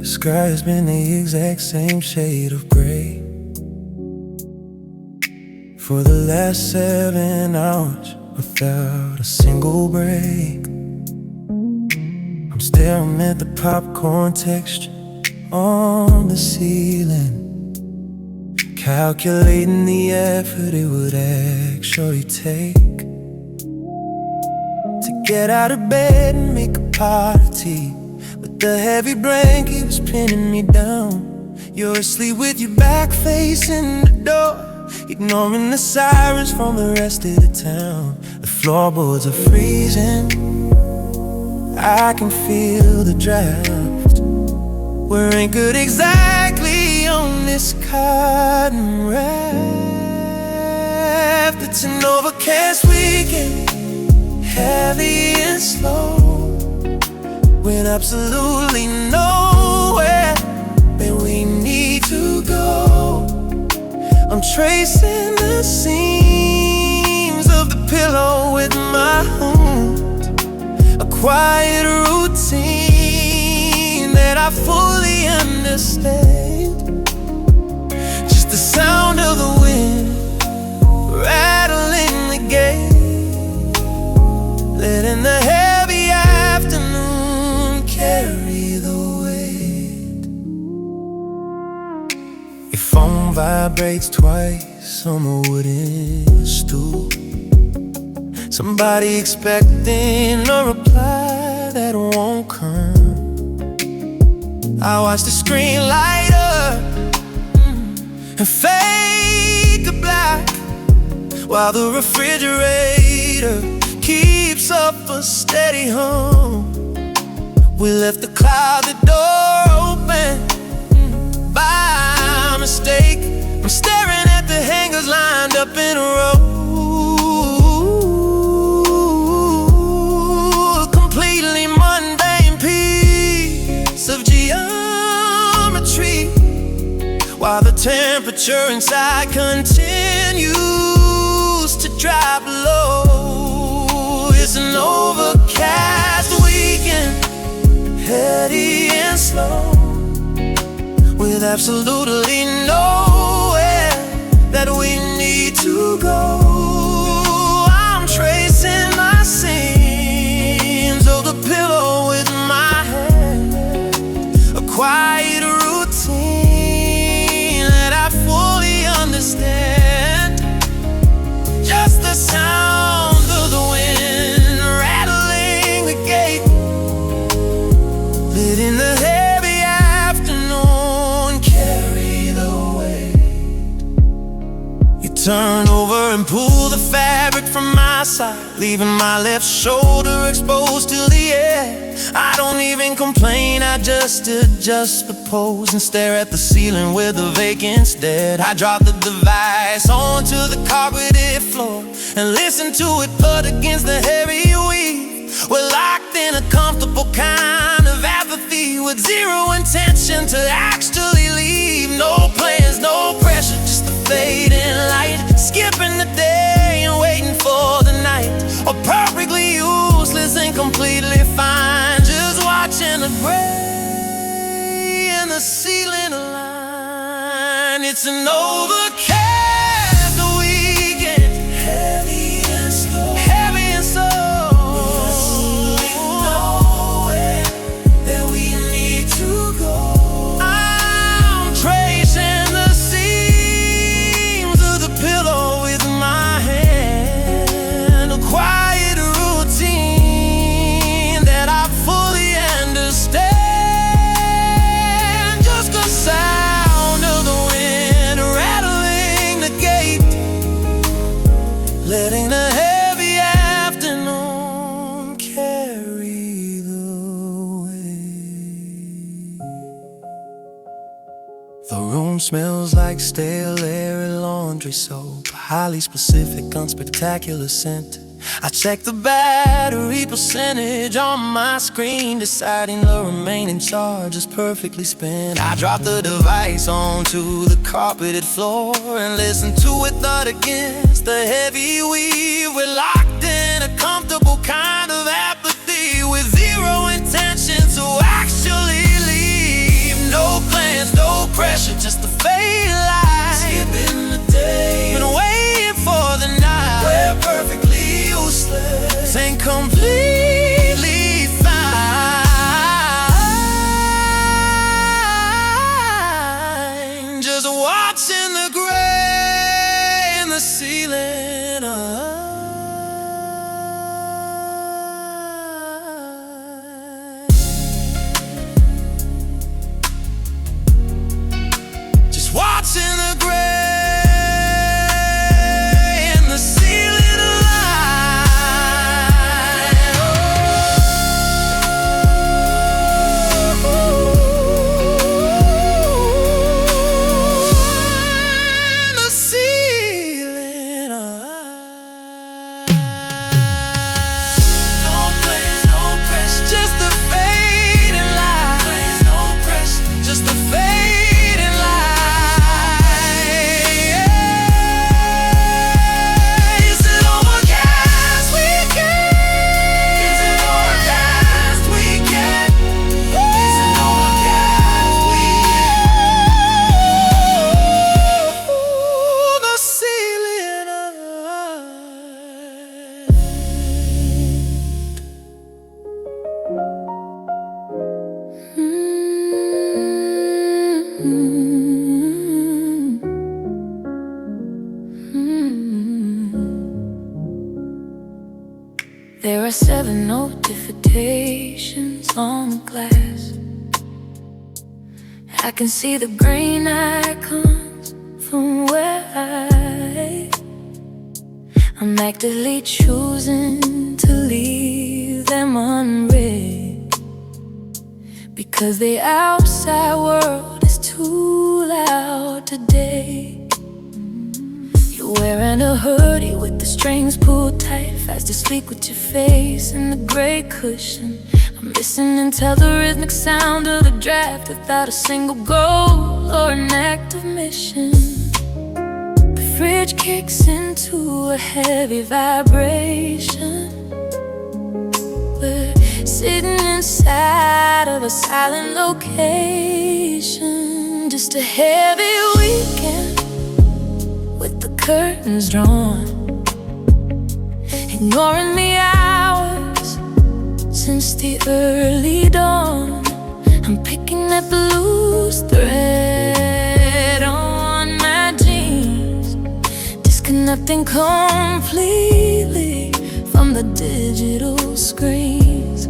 The sky has been the exact same shade of gray for the last 7 hours without a single break. I'm staring at the popcorn texture on the ceiling, calculating the effort it would actually take to get out of bed and make a pot of tea. But the heavy blanket was pinning me down. You're asleep with your back facing the door, ignoring the sirens from the rest of the town. The floorboards are freezing, I can feel the draft. We're anchored exactly on this cotton raft. It's an overcast weekend, heavy and slow, with absolutely nowhere that we need to go. I'm tracing the seams of the pillow with my hand, a quiet routine that I fully understand. Just the sound of the wind rattling the gate, letting the heavy afternoon carry the weight. Your phone vibrates twice on the wooden stool, somebody expecting a reply that won't come. I watch the screen light up and fade to black, while the refrigerator keeps up a steady hum. We left the closet door open by mistake. I'm staring at the hangers lined up in a row, completely mundane piece of geometry, while the temperature inside continues to drop low. It's an overcast weekend, heady and slow, with absolutely nowhere that we need to go. I'm tracing my seams of the pillow with my hand, a quiet routine that I fully understand. Just the sound of the wind rattling the gate, letting the heavy afternoon carry the weight. You turn over and pull the fabric from my side, leaving my left shoulder exposed to the air. I don't even complain, I just adjust the pose and stare at the ceiling with a vacant stare. I drop the device onto the carpeted floor and listen to it put against the heavy weave. We're locked in a comfortable kind of apathy, with zero intention to actually leave. No plans, no pressure, just a fading light, skipping the day and waiting for the night. Or perfectly useless and completely fine, just watching the gray and the ceiling align. It's an overcast weekend, heavy and slow, heavy and slow. Letting the heavy afternoon carry the weight. The room smells like stale air and laundry soap, highly specific, unspectacular scent. I check the battery percentage on my screen, deciding the remaining charge is perfectly spent. I drop the device onto the carpeted floor and listen to it thud against the heavy weave. We're locked in a comfortable kind of apathy, with zero intention to actually leave. completely fine. Just watching the gray in the ceiling. Just watching the gray. There are 7 notifications on the glass. I can see the green icons from where I'm actively choosing to leave them unread, because the outside world is too loud today. You're wearing a hoodie with the strings pulled tight, fast asleep with your face in the gray cushion. I'm listening to the rhythmic sound of the draft without a single goal or an active mission. The fridge kicks into a heavy vibration. We're sitting inside of a silent location. Just a heavy weekend with the curtains drawn, ignoring the hours since the early dawn. I'm picking at the loose thread on my jeans, disconnecting completely from the digital screens.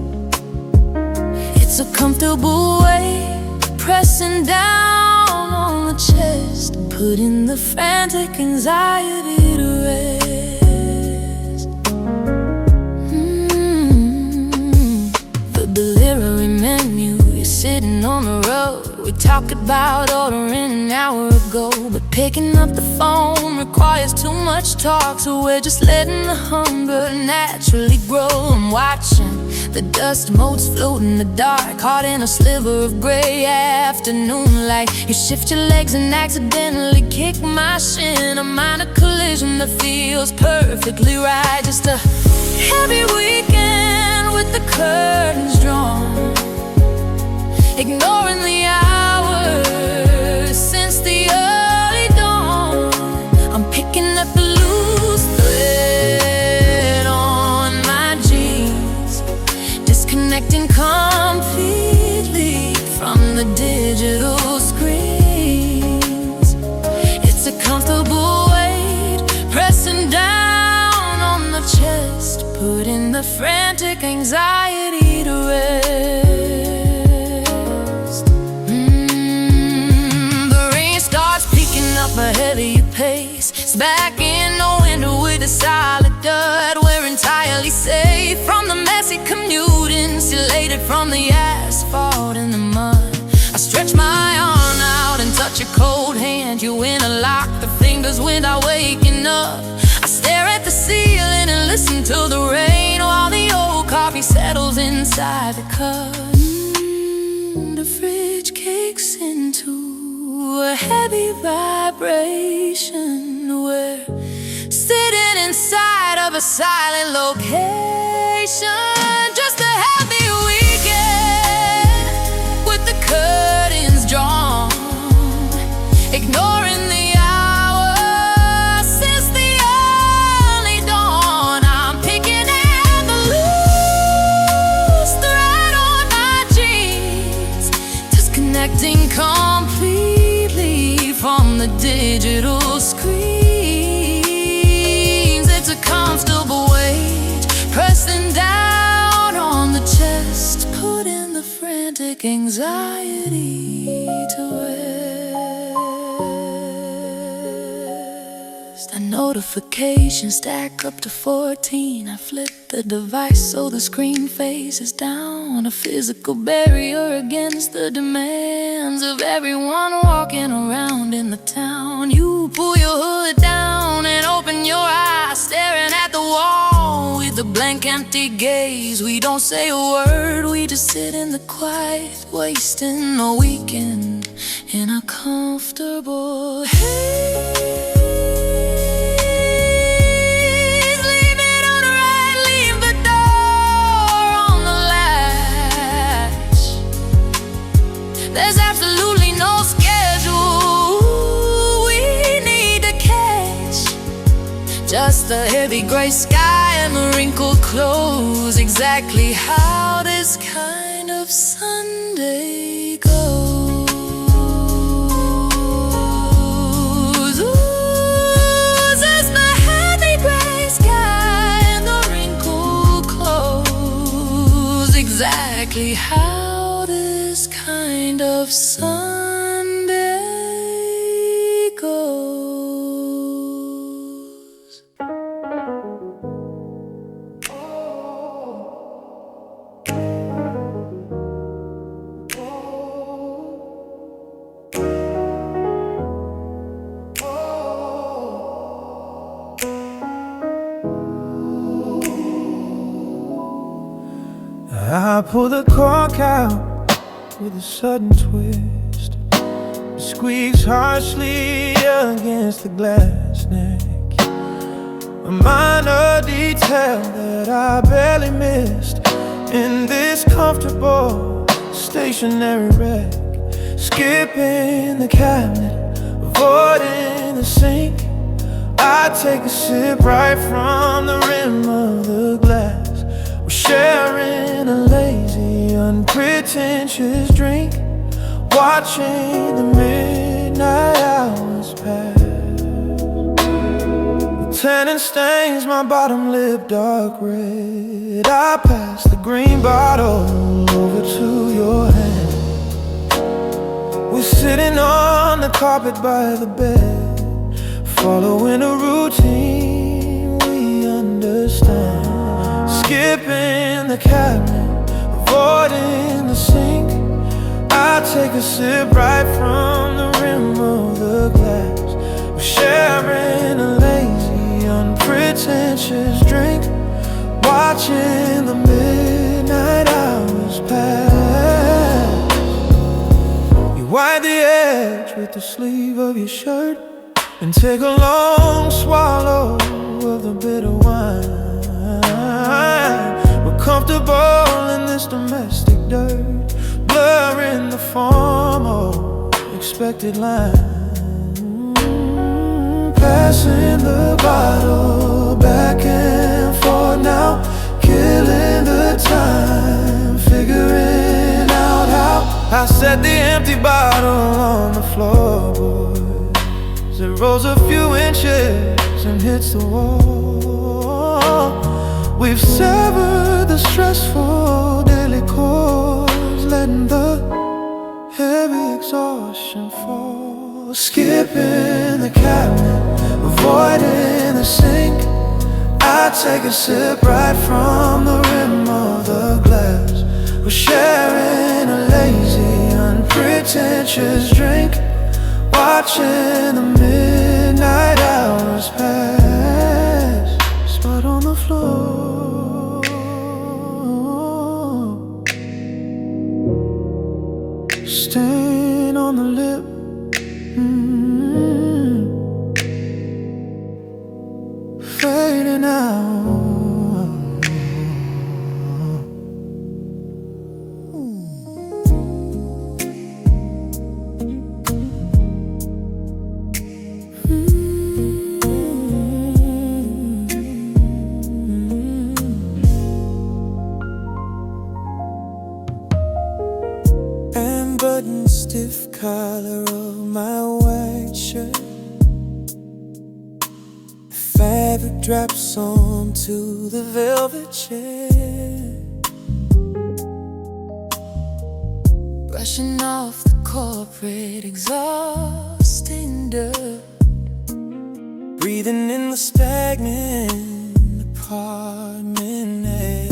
It's a comfortable way, pressing down on the chest, putting the frantic anxiety to rest. The delivery menu, you're sitting on the road. We talked about ordering an hour ago, but picking up the phone requires too much talk, so we're just letting the hunger naturally grow. I'm watching the dust motes float in the dark, caught in a sliver of gray afternoon light. You shift your legs and accidentally kick my shin, a minor collision that feels perfectly right. Just a heavy weekend with the curtains drawn, ignoring the hours since the early dawn. I'm picking up the loose thread on my jeans, disconnecting completely from the digital screens. It's a comfortable weight, pressing down on the chest, putting the frantic anxiety to rest. The rain starts picking up a heavier pace. It's back in no window with a solid dud. We're entirely safe from the messy commute, insulated from the asphalt and the mud. I stretch my arm out and touch your cold hand. You interlock the fingers without waking up. I stare at the ceiling and listen to the rain while the old coffee settles inside the cup. The fridge kicks into a heavy vibration. We're sitting inside of a silent location. Just a happy weekend with the curtains drawn, ignoring the hours since the early dawn. I'm picking at the loose disconnecting completely from the digital screens. It's a comfortable weight pressing down on the chest, putting the frantic anxiety to rest. A notification stack up to 14. I flip the device so the screen faces down, a physical barrier against the demands of everyone walking around in the town. You pull your hood down and open your eyes, staring at the wall with a blank empty gaze. We don't say a word, we just sit in the quiet, wasting a weekend in a comfortable haze. There's absolutely no schedule we need to catch, just the heavy gray sky and the wrinkled clothes. Exactly how this kind of Sunday goes. Ooh, just the heavy gray sky and the wrinkled clothes. Exactly how this kind of Sunday goes. I pull the cork out with a sudden twist, it squeaks harshly against the glass neck. A minor detail that I barely missed in this comfortable stationary wreck. Skipping the cabinet, avoiding the sink, I take a sip right from the rim of the glass. We're sharing a lazy, unpretentious drink, watching the midnight hours pass. The tannin stains my bottom lip dark red. I pass the green bottle over to your hand. We're sitting on the carpet by the bed, following a routine we understand. Skipping the cabinet, avoiding the sink, I take a sip right from the rim of the glass. We're sharing a lazy, unpretentious drink, watching the midnight hours pass. You wipe the edge with the sleeve of your shirt and take a long swallow of the bitter wine. We're comfortable in this domestic dirt, blurring the form of expected line. Passing the bottle back and forth now, killing the time, figuring out how. I set the empty bottle on the floorboards. It rolls a few inches and hits the wall. We've severed the stressful daily chords, letting the heavy exhaustion fall. Skipping the cabinet, avoiding the sink, I take a sip right from the rim of the glass. We're sharing a lazy, unpretentious drink, watching the midnight hours pass. Spot on the floor, stain on the lip, fading out. button stiff collar of my white shirt. Fabric drops onto the velvet chair. Brushing off the corporate exhausting dirt. Breathing in the stagnant apartment air.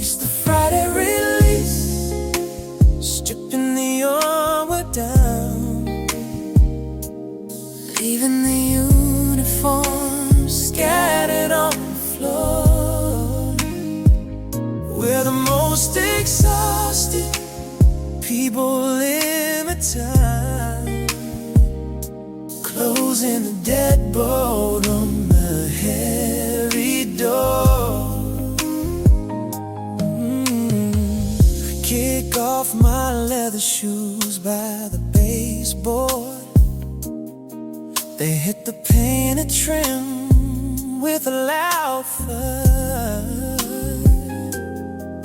It's the Friday release, stripping the armor down, leaving the uniforms scattered on the floor. We're the most exhausted people in the town, closing the deadbolt on the heavy door. Kick off my leather shoes by the baseboard. They hit the painted trim with a loud thud,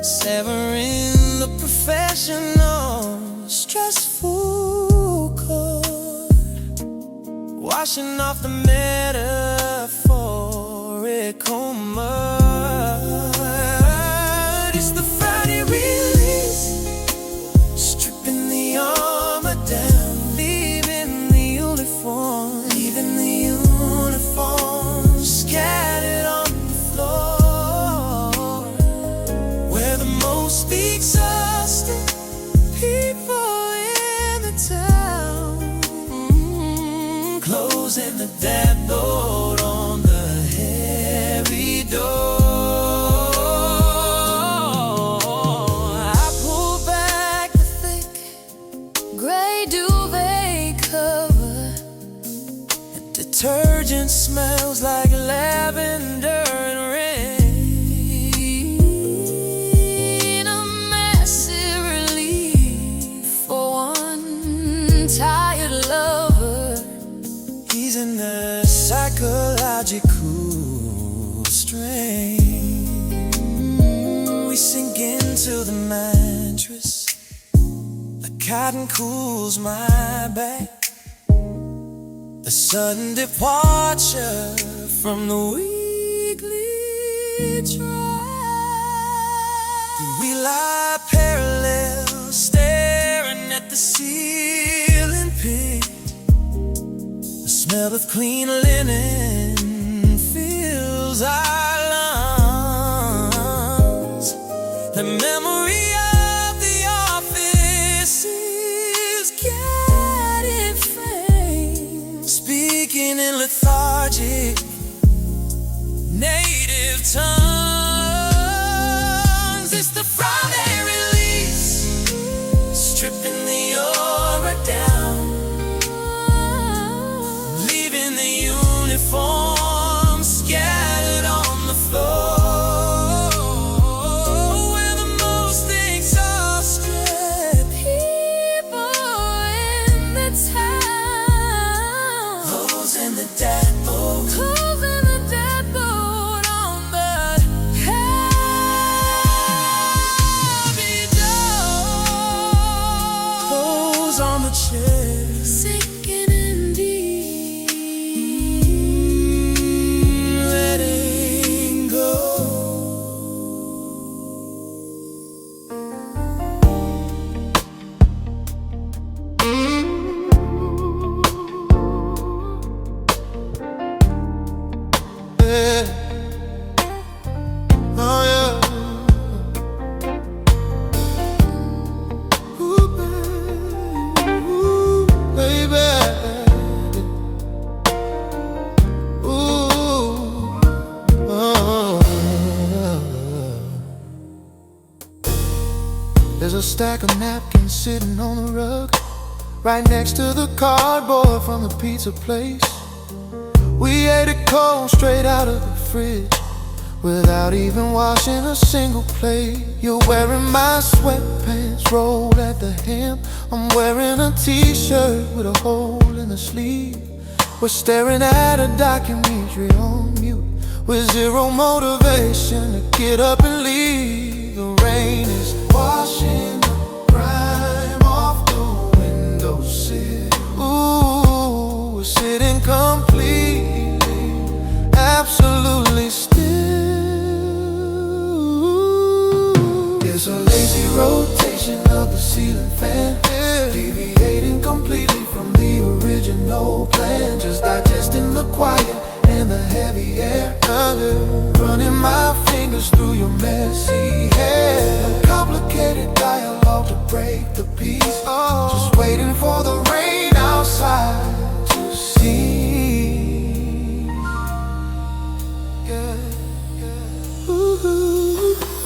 severing the professional stressful cord, washing off the metaphorical mud. It's the Friday release, stripping the armor down, leaving the uniform, scattered on the floor. We're the most exhausted people in the town, closing the deadbolt on the heavy door. I pull back the thick gray duvet cover. The detergent smells like lavender and rain. A massive relief for one tired lover. He's in a psychological strain. We sink into the mattress, the cotton cools my back. The sudden departure from the weekly track. We lie parallel, staring at the ceiling pit. The smell of clean linen fills our lungs. The memory of the office is getting faint, speaking in lethargic native tongues. It's the Friday release, stripping the aura down, leaving the uniform scattered on the floor. We're the most exhausted people in the town, closing the deadbolt, on the heavy door. Close on the chair, sinking in deep, letting go. Yeah. Oh yeah. Ooh, baby. Ooh, oh. There's a stack of napkins sitting on the rug, right next to the cardboard from the pizza place. We ate it cold, straight out of the fridge, without even washing a single plate. You're wearing my sweatpants rolled at the hem. I'm wearing a t-shirt with a hole in the sleeve. We're staring at a documentary on mute, with zero motivation to get up and leave. The rain is washing up break the peace. Just waiting for the rain outside to cease.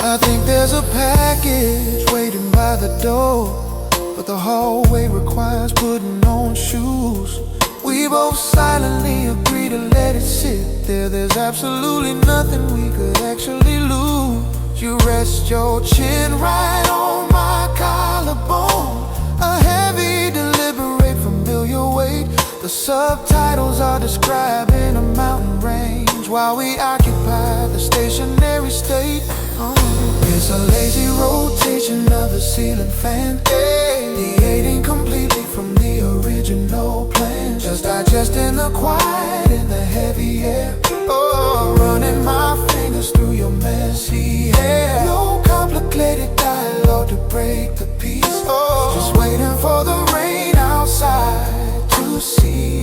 I think there's a package waiting by the door, but the hallway requires putting on shoes. We both silently agree to let it sit there. There's absolutely nothing we could actually lose. You rest your chin right on my collarbone, a heavy, deliberate, familiar weight. The subtitles are describing a mountain range while we occupy the stationary state. It's a lazy rotation of the ceiling fan, deviating completely from the original plan. Just digesting the quiet in the heavy air. Running my fingers through your messy hair. No complicated dialogue to break the peace. Just waiting for the rain outside to see.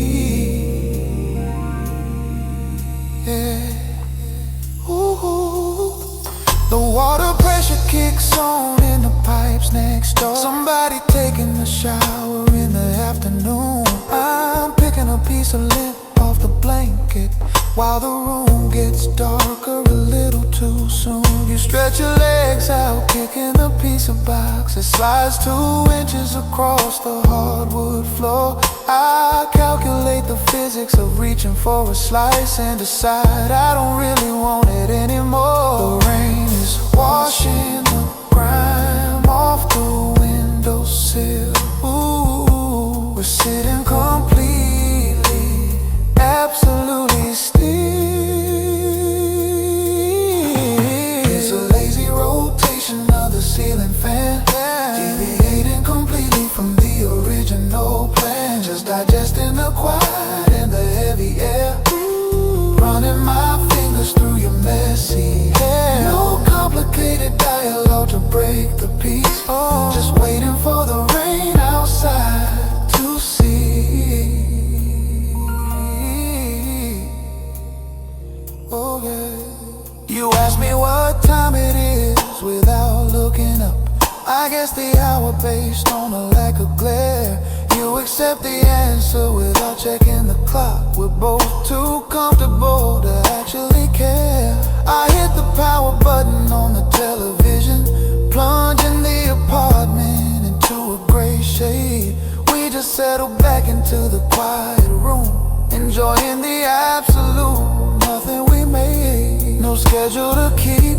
The water pressure kicks on in the pipes next door. Somebody taking a shower in the afternoon. I'm picking a piece of lint off the blanket while the room gets darker a little too soon. You stretch your legs out, kicking a piece of box. It slides 2 inches across the hardwood floor. I calculate the physics of reaching for a slice and decide I don't really want it anymore. The rain is washing the grime off the windowsill. Ooh, we're sitting completely, absolutely still. It's a lazy rotation of the ceiling fan, deviating completely from the original plan. Just digesting the quiet and the heavy air. Running my fingers through your messy hair. No complicated dialogue to break the peace. Just waiting for the rain outside to see. Oh yeah. You ask me what time it is without looking up. I guess the hour based on a lack of glare. You accept the answer without checking the clock. We're both too comfortable to actually care. I hit the power button on the television, plunging the apartment into a gray shade. We just settle back into the quiet room, enjoying the absolute nothing we made. No schedule to keep,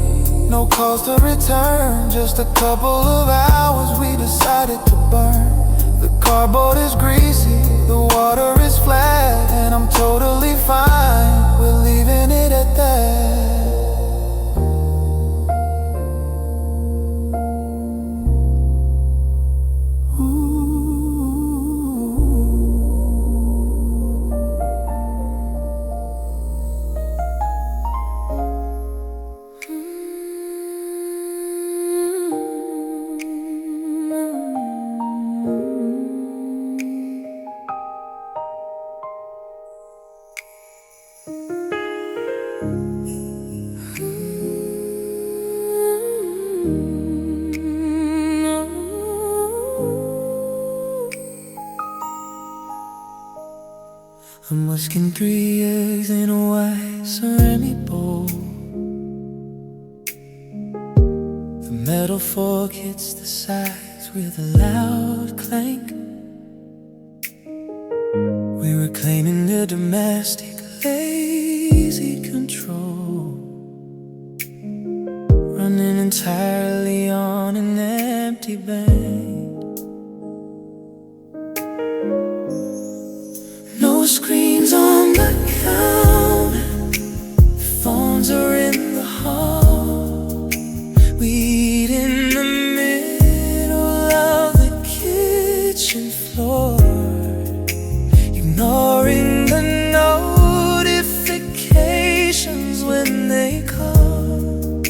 no calls to return. Just a couple of hours we decided to burn. The cardboard is greasy, the water is flat, and I'm totally fine, we're leaving it at that. I'm whisking 3 eggs in a white ceramic bowl. The metal fork hits the sides with a loud clank. We're reclaiming the domestic lazy control, running entirely on an empty bank. No screens on the counter, phones are in the hall. We eat in the middle of the kitchen floor, ignoring the notifications when they come,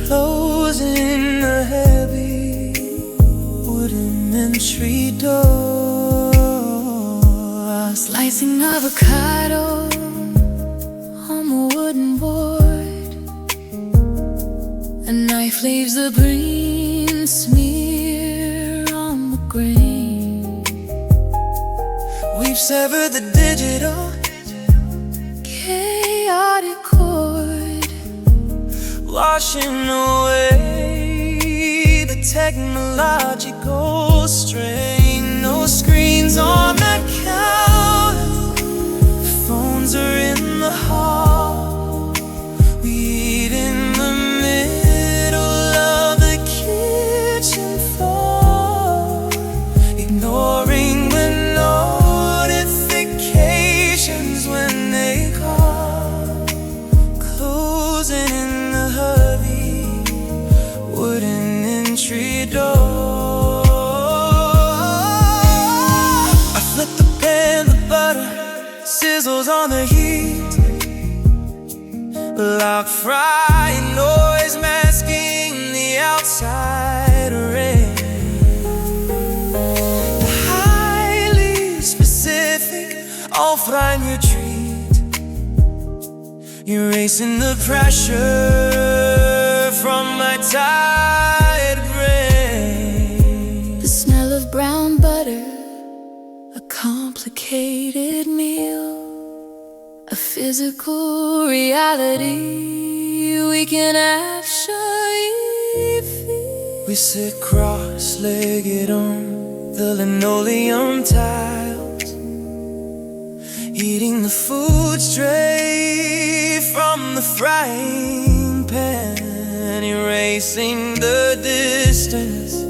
closing the heavy wooden entry door. Slicing avocado on the wooden board. A knife leaves a green smear green. We've severed the digital, Chaotic chord, washing away the technological strain. No screens on the counter, phones are in the hall. We eat in the middle of the kitchen floor, ignoring the notifications when they call. Closing in the heavy wooden entry door. I flip the pan, the butter sizzles on the heat. Loud frying noise masking the outside rain. The highly specific offline retreat, erasing the pressure from my tired brain. the smell of brown butter, a complicated meal, a physical reality we can actually feel. We sit cross-legged on the linoleum tiles, eating the food straight from the frying pan, erasing the distance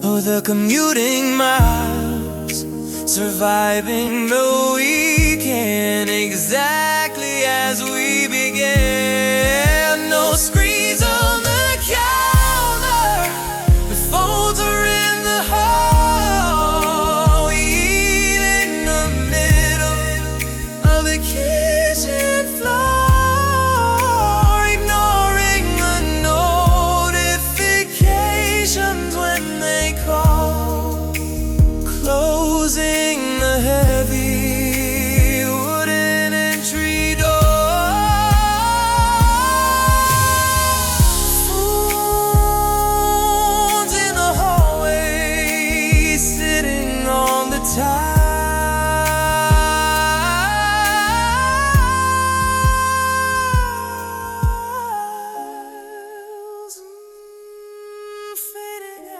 of the commuting miles, surviving the weekend exactly as we began. No screens on the counter, the phones are in the hall. We eat in the middle of the kitchen floor, ignoring the notifications when they call. Closing the heavy wooden entry door. Phones in the hallway, sitting on the tiles, fading out.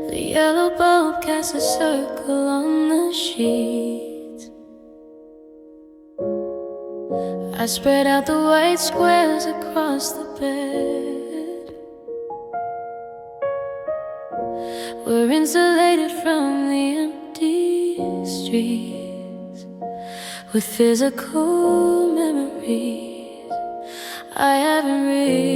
The yellow bulb casts a circle on the sheet. I spread out the white squares across the bed. We're insulated from the empty streets, with physical memories I haven't read.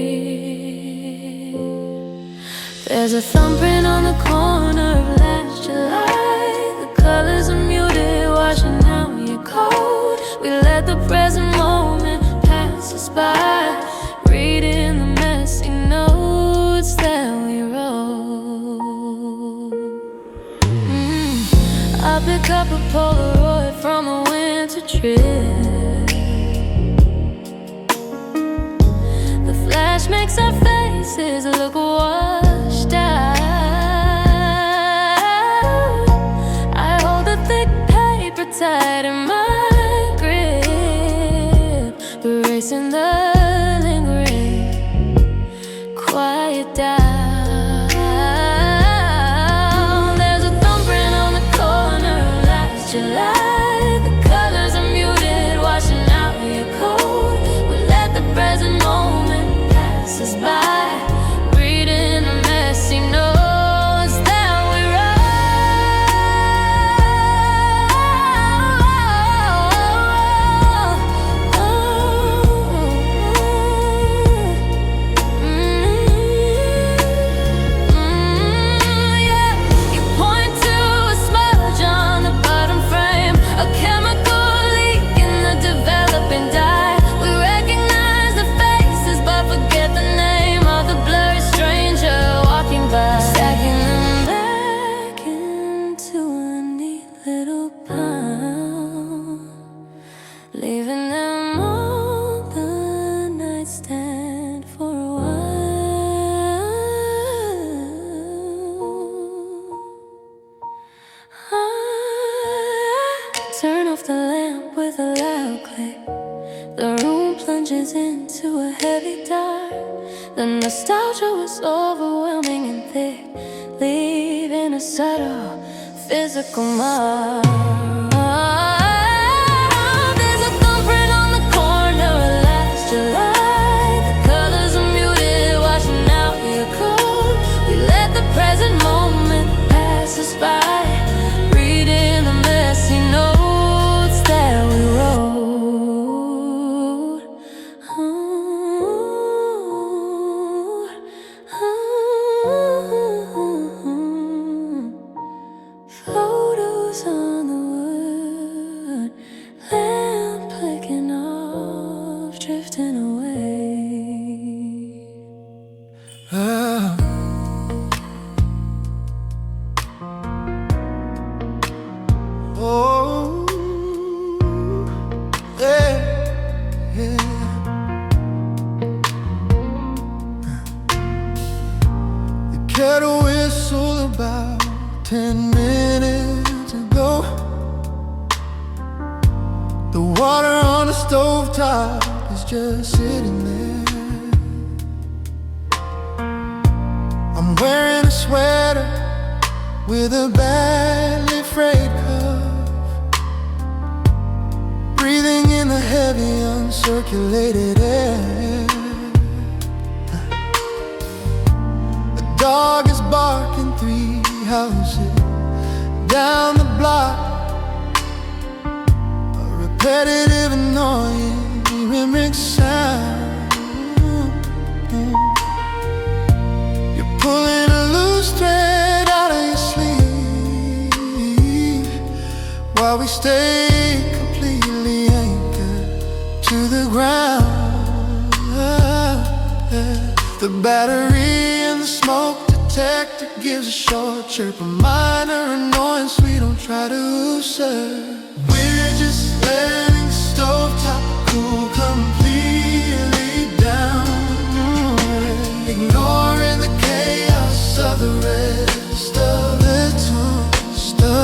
There's a thumbprint on the corner of last July. The colors are muted, washing out your coat. We let the present moment pass us by, reading the messy notes that we wrote. I pick up a Polaroid from a winter trip. The flash makes our faces look washed out. I hold the thick paper tight in my grip, erasing the lingering quiet down. There's a thumbprint on the corner of last July. The colors are muted, washing out your coat. We let the present moment pass us by, reading the messy notes that we wrote. click. The room plunges into a heavy dark. The nostalgia was overwhelming and thick, leaving a subtle physical mark. There's a thumbprint on the corner of last July. The colors are muted, washing out your cold. We let the present moment pass us by, reading the messy notes that we wrote. Photos on the wood, lamp flicking off, drifting away. Oh, yeah, yeah. The kettle whistled about 10 minutes ago. The water on the stovetop is just sitting there. I'm wearing a sweater with a badly frayed cuff, breathing in the heavy uncirculated air. A dog is barking 3 houses down the block, a repetitive, annoying rhythmic sound. You're pulling a loose thread out of your sleeve while we stay completely anchored to the ground. The battery and the smoke detector gives a short chirp, a minor annoyance we don't try to serve. We're just letting the stovetop cool completely down, ignoring the chaos of the rest of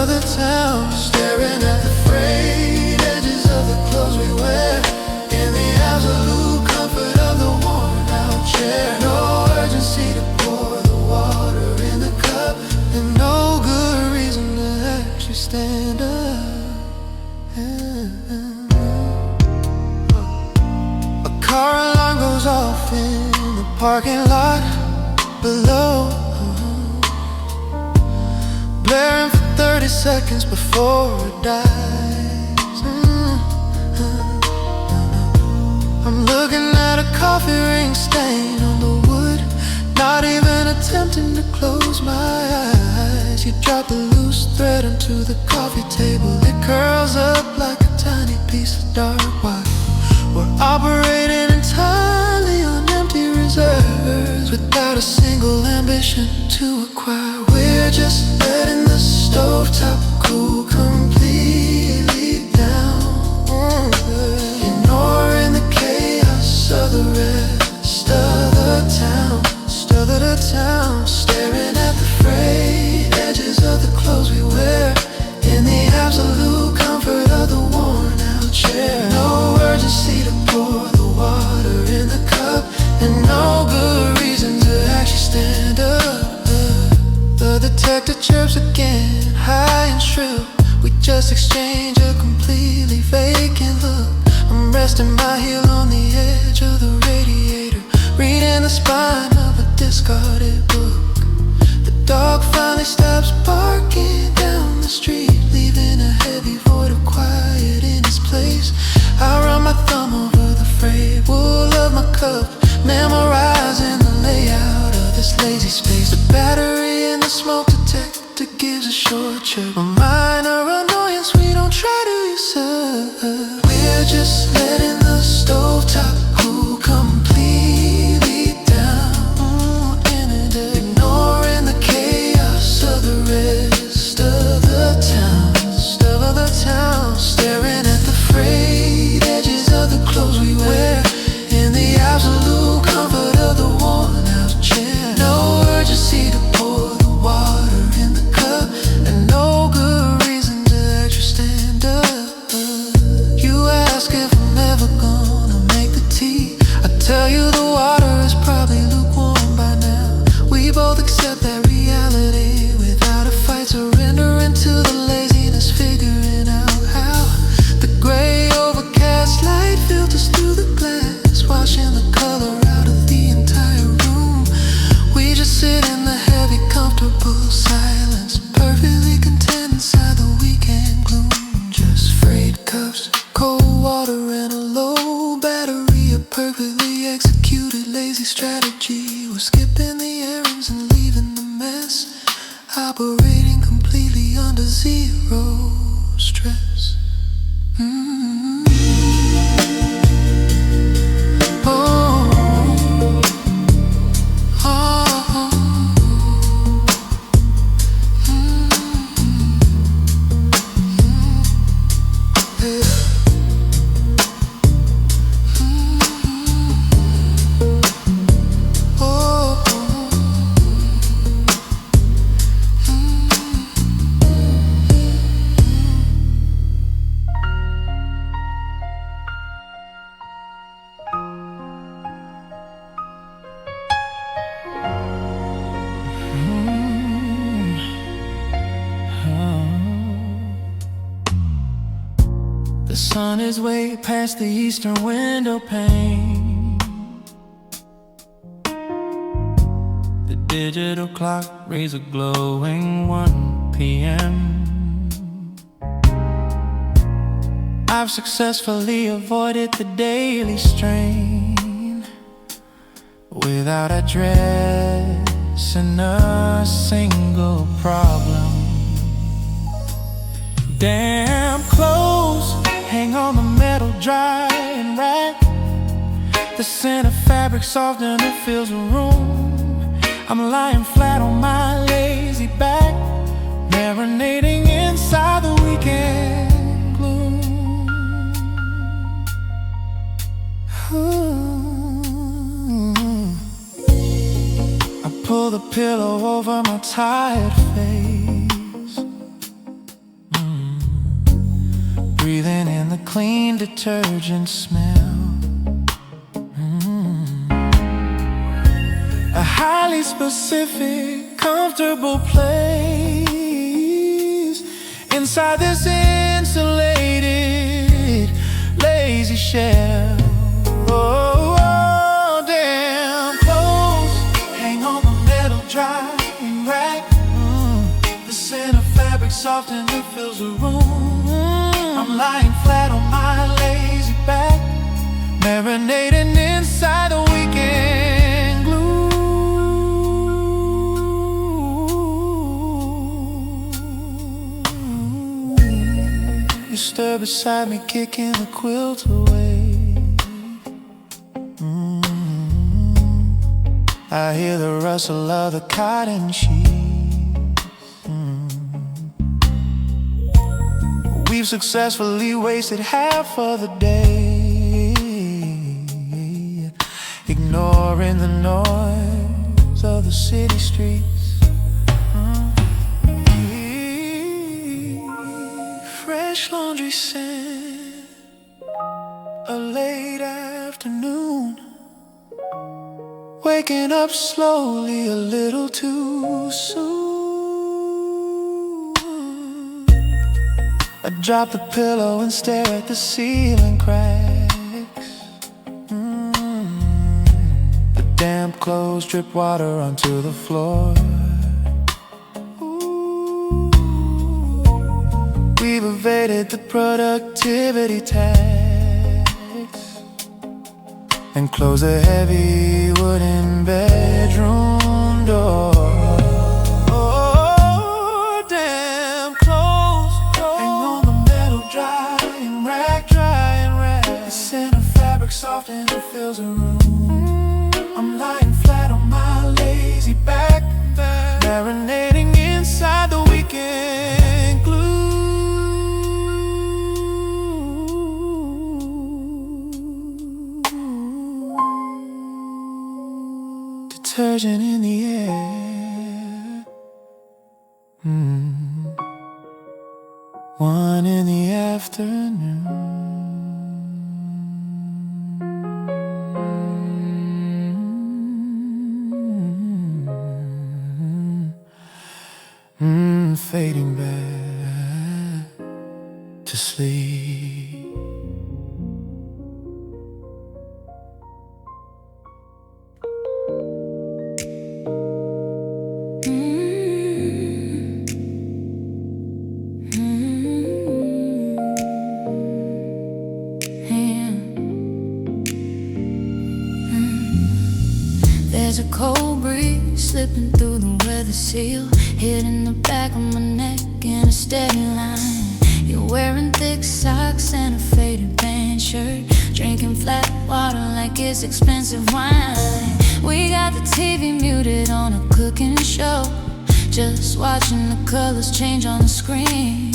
the town, staring at the frayed edges of the clothes we wear, in the absolute comfort of the worn out chair. No urgency to pour the water in the cup, and no good reason to actually stand up. A car alarm goes off in the parking lot below, blaring for 30 seconds before it dies. I'm looking at a coffee ring stain on the wood, not even attempting to close my eyes. You drop the loose thread onto the coffee table, it curls up like a tiny piece of dark wire. We're operating entirely on empty reserves, without a single ambition to acquire. We're just letting the stovetop cool completely down, ignoring the chaos of the rest of the town, staring at the frayed edges of the clothes we wear, in the absolute comfort of the worn out chair. No urgency to pour the water in the cup, and no good reason to actually stand up. The detector chirps again, high and shrill. We just exchange a completely vacant look. I'm resting my heel on the edge of the radiator, reading the spine of a discarded book. The dog finally stops barking down the street, leaving a heavy void of quiet in its place. I run my thumb over the frayed wool of my cup, memorizing the layout of this lazy space. The battery and the smoke detector gives a short chirp, a minor annoyance we don't try to usurp. We're just letting the stovetop cool completely down, ignoring the chaos of the rest of the town, staring at the frayed edges of the clothes we wear, in the absolute comfort of the worn out chair. No urgency to pour the water in the cup, and no good reason to actually stand up. You ask if I'm both accept that reality without a fight, surrendering to the laziness, figuring out how the gray overcast light filters through the glass, washing the color out of the entire room. We just sit in the heavy, comfortable silence, perfectly content inside the weekend gloom. Just frayed cups, cold water, and a low battery, a perfectly executed lazy strategy. We're skipping the errands and leaving the mess, operating completely under zero stress. The sun is way past the eastern window pane. The digital clock reads a glowing 1 p.m. I've successfully avoided the daily strain without addressing a single problem. Damn clothes hang on the metal drying rack. The scent of fabric softener fills the room. I'm lying flat on my lazy back, marinating inside the weekend gloom. I pull the pillow over my tired face, breathing in the clean detergent smell. A highly specific, comfortable place inside this insulated, lazy shell. Oh, oh, damn clothes hang on the metal drying rack. The scent of fabric softener fills the room. I'm lying flat on my lazy back, marinating inside the weekend gloom. You stir beside me, kicking the quilt away. I hear the rustle of the cotton sheets. We've successfully wasted half of the day, ignoring the noise of the city streets. Fresh laundry scent, a late afternoon, waking up slowly a little too soon. I drop the pillow and stare at the ceiling cracks. The damp clothes drip water onto the floor. We've evaded the productivity tax and close a heavy wooden bedroom door. Oh, damn clothes hang on the metal drying rack. The scent of fabric soft and it fills a room. I'm lying flat on my lazy back, marinating inside the weekend gloom. Detergent in the air. 1 in the afternoon. fading back to sleep. There's a cold breeze slipping through the weather seal, hitting the back of my neck in a steady line. You're wearing thick socks and a faded band shirt, drinking flat water like it's expensive wine. We got the TV muted on a cooking show, just watching the colors change on the screen.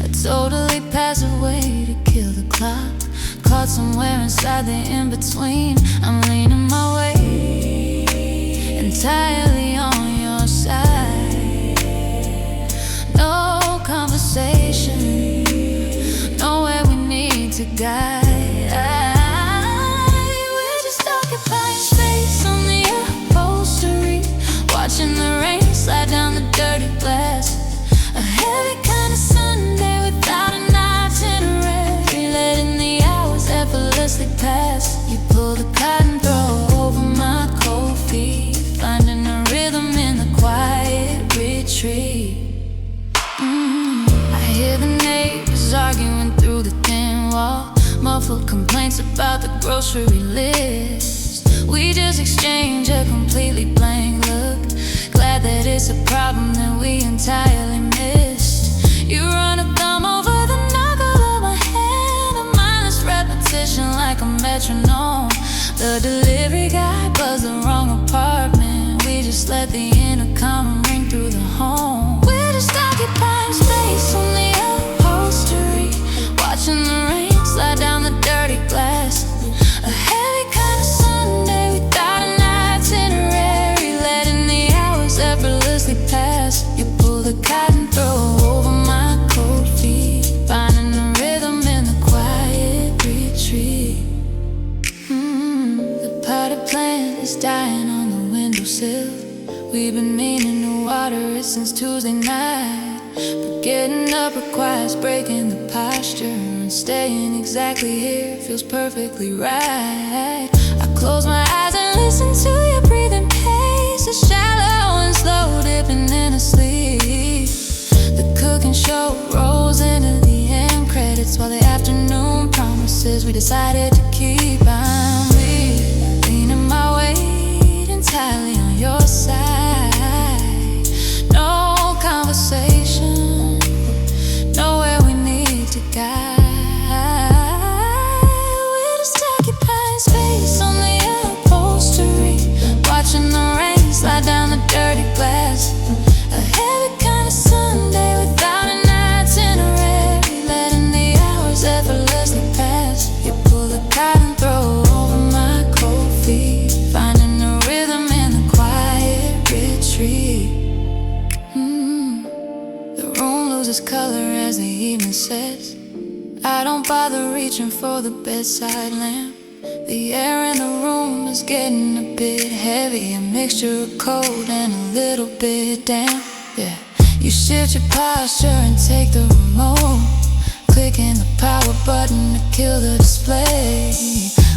A totally passive way to kill the clock, caught somewhere inside the in-between. I'm leaning my way entirely on your side. No conversation, nowhere we need to guide. We're just occupying space on the upholstery, watching the rain slide down the dirty glass. A heavy kind of Sunday without an itinerary, letting the hours effortlessly pass. You pull the cotton throw over my cold feet, finding a rhythm in the quiet retreat. I hear the neighbors arguing through the thin wall, muffled complaints about the grocery list. We just exchange a completely blank look, glad that it's a problem that we entirely missed. You run a thumb over the knuckle of my hand, a mindless repetition like a metronome. The delivery guy buzzed the wrong apartment, we just let the intercom ring through the home. We're just occupying space on the upholstery, watching the rain slide down the dirty glass. A heavy kind of Sunday without an itinerary, letting the hours effortlessly pass. You pull the cotton throw over my cold feet, finding a rhythm in the quiet retreat. The potted plant is dying on the windowsill. We've been meaning to water it since Tuesday night, but getting up requires breaking the posture, and staying exactly here feels perfectly right. I close my eyes and listen to your breathing pace, a shallow and slow dipping in a sleep. The cooking show rolls into the end credits, while the afternoon promises we decided to keep. I'm leaning my weight entirely on your side. No conversation, nowhere we need to guide. We're just occupying space on the upholstery, watching the rain slide down the dirty glass. A heavy kind of Sunday without an itinerary, letting the hours effortlessly pass. You pull the cotton throw over my cold feet, finding a rhythm in the quiet retreat. The room loses color as the evening sets. I don't bother reaching for the bedside lamp. The air in the room is getting a bit heavy, a mixture of cold and a little bit damp. Yeah, you shift your posture and take the remote, clicking the power button to kill the display.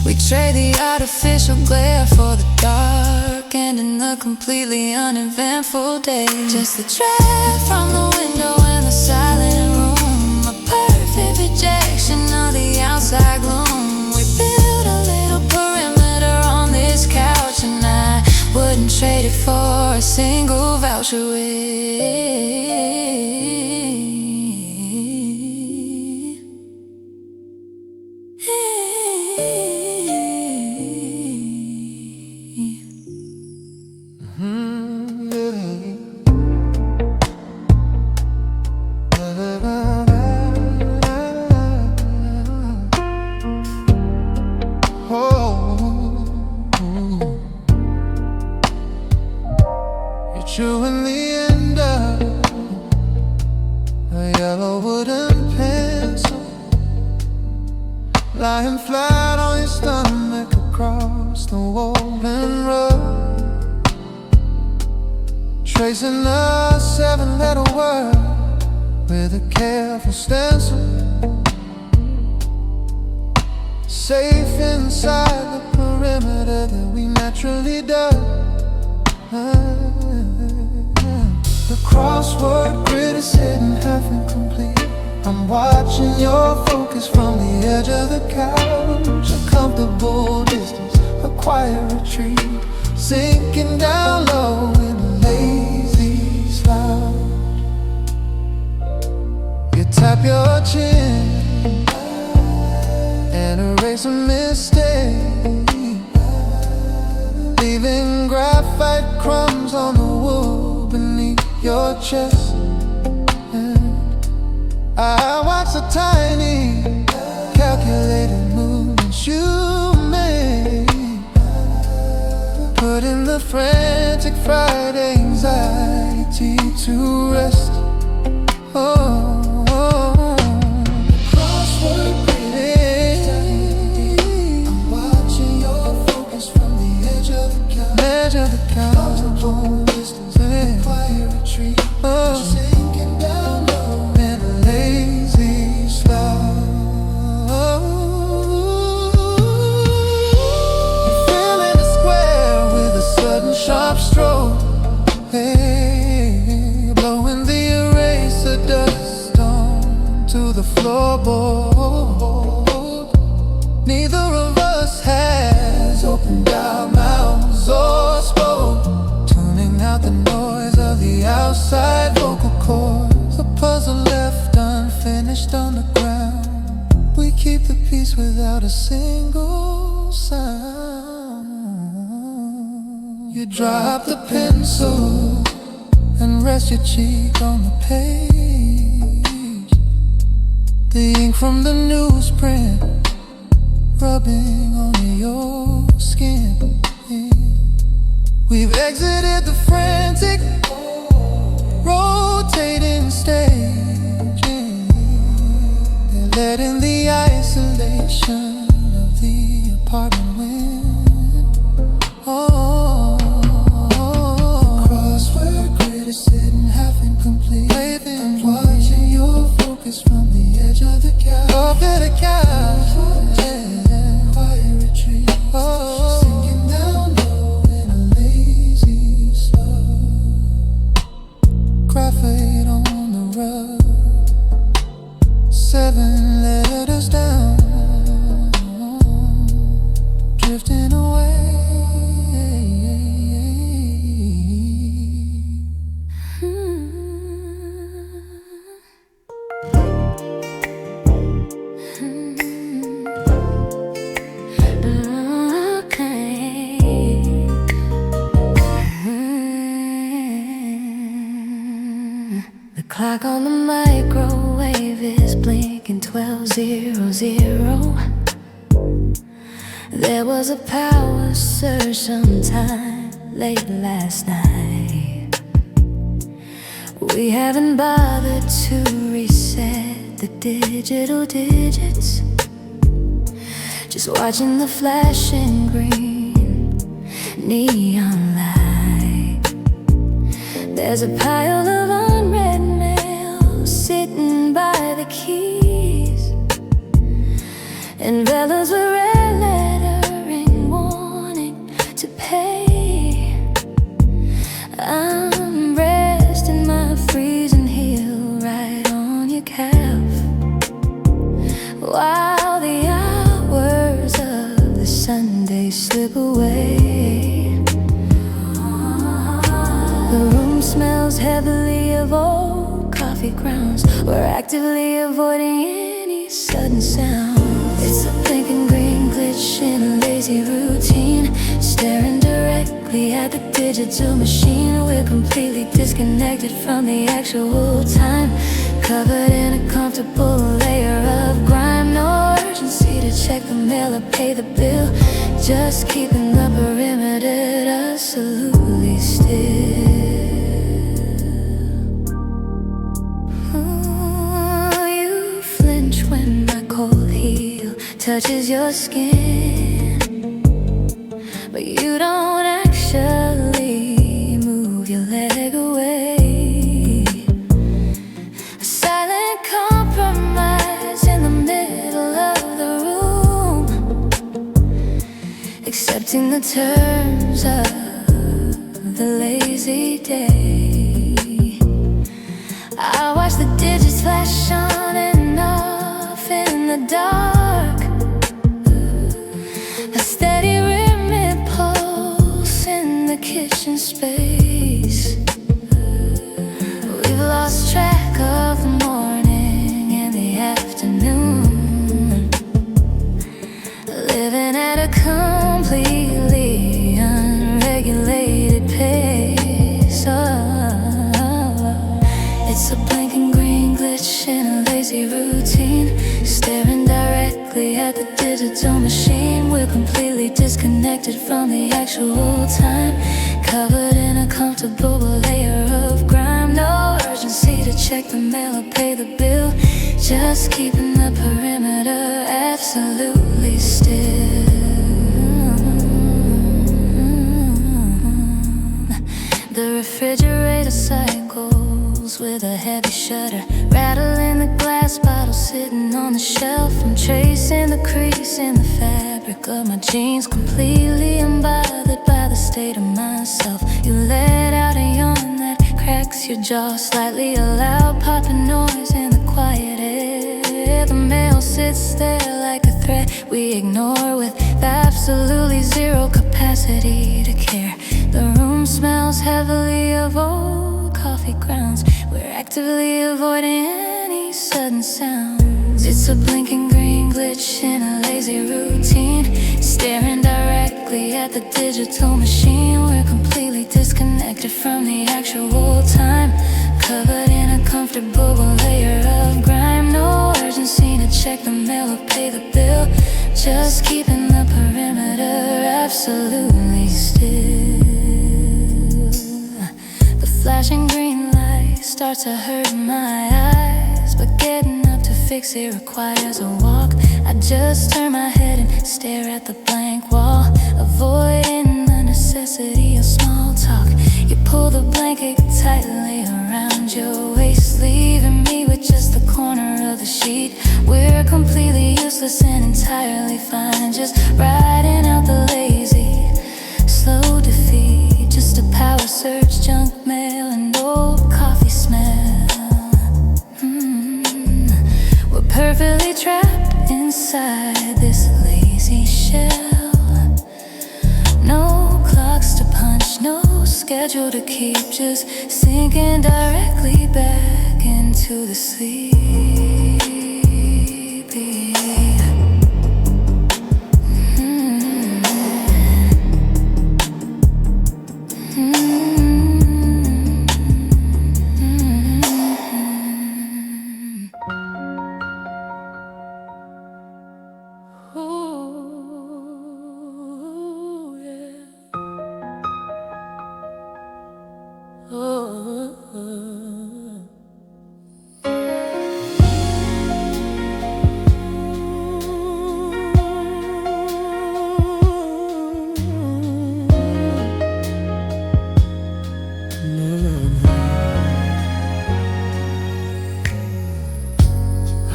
We trade the artificial glare for the dark, ending the completely uneventful day. Just the draft from the window and the silent room, a perfect projection of the outside gloom. We built a little perimeter on this couch, and I wouldn't trade it for a single voucher with. You in the end of a yellow wooden pencil, lying flat on your stomach across the woven rug. tracing a 7-letter word with a careful stencil, safe inside the perimeter that we naturally dug. The crossword grid is sitting half incomplete. I'm watching your focus from the edge of the couch. A comfortable distance, a quiet retreat, sinking down low in a lazy slouch. You tap your chin and erase a mistake, leaving graphite crumbs on the wood beneath your chest. I watch the tiny, calculated movements you make, putting the frantic Friday anxiety to rest. Oh, crossword grid. I'm watching your focus from the edge of the couch. Edge of the couch. Comfortable distance, quiet retreat. Sinking down low in a lazy slough. You're filling the square with a sudden sharp stroke. Hey, blowing the eraser dust onto the floorboard. Neither of us has opened our mouths or spoke, tuning out the noise of the outside vocal cords. A puzzle left unfinished on the ground. We keep the peace without a single sound. You drop the pencil and rest your cheek on the page, the ink from the newsprint rubbing on your skin. We've exited the frantic, rotating stage, and let in the isolation of the apartment wind. Oh, crossword grid is sitting half incomplete. I'm watching your focus from the edge of the couch. Off of the couch, yeah. Quiet retreat. Oh, sinking down low in a lazy slough. Graphite on the rug, 7 letters down, drifting away. Clock on the microwave is blinking 12:00. There was a power surge sometime late last night. We haven't bothered to reset the digital digits, just watching the flashing green neon light. There's a pile of unread mail sitting by the keys, and fellas with red lettering wanting to pay. I'm resting my freezing heel right on your calf, while the hours of the Sunday slip away. The room smells heavily of old coffee grounds. We're actively avoiding any sudden sound. It's a blinking green glitch in a lazy routine, staring directly at the digital machine. We're completely disconnected from the actual time, covered in a comfortable layer of grime. No urgency to check the mail or pay the bill, just keeping the perimeter absolutely still. When my cold heel touches your skin, but you don't actually move your leg away. dictating the terms of the lazy day. I watch the digits flash on and off in the dark, a steady rhythmic pulse in the kitchen space. We've lost track of the morning and the afternoon, living at a completely unregulated pace. It's a blinking green glitch in a lazy routine, staring directly at the digital machine. We're completely disconnected from the actual time, covered in a comfortable layer of grime. No urgency to check the mail or pay the bill, just keeping the perimeter absolutely still. The refrigerator cycles with a heavy shutter, rattling the glass bottle sitting on the shelf. I'm tracing the crease in the fabric of my jeans, completely unbothered by the state of myself. You let out a yawn that cracks your jaw slightly, a loud popping noise in the quiet air. The mail sits there like a threat we ignore with absolutely zero capacity to care. The room smells heavily of old coffee grounds. We're actively avoiding any sudden sounds. It's a blinking green glitch in a lazy routine, staring directly at the digital machine. We're completely disconnected from the actual time, covered in a comfortable layer of grime. No urgency to check the mail or pay the bill, just keeping the perimeter absolutely still. The flashing green light starts to hurt my eyes, but getting up to fix it requires a walk. I just turn my head and stare at the blank wall, avoiding the necessity of small talk. You pull the blanket tightly around your waist, leaving me with just the corner of the sheet. We're completely useless and entirely fine, just riding out the lazy, slow defeat. Just a power surge, junk mail, and old coffee smell. We're perfectly trapped inside this lazy shell. No clocks to punch, no schedule to keep, just sinking directly back into the sleepy.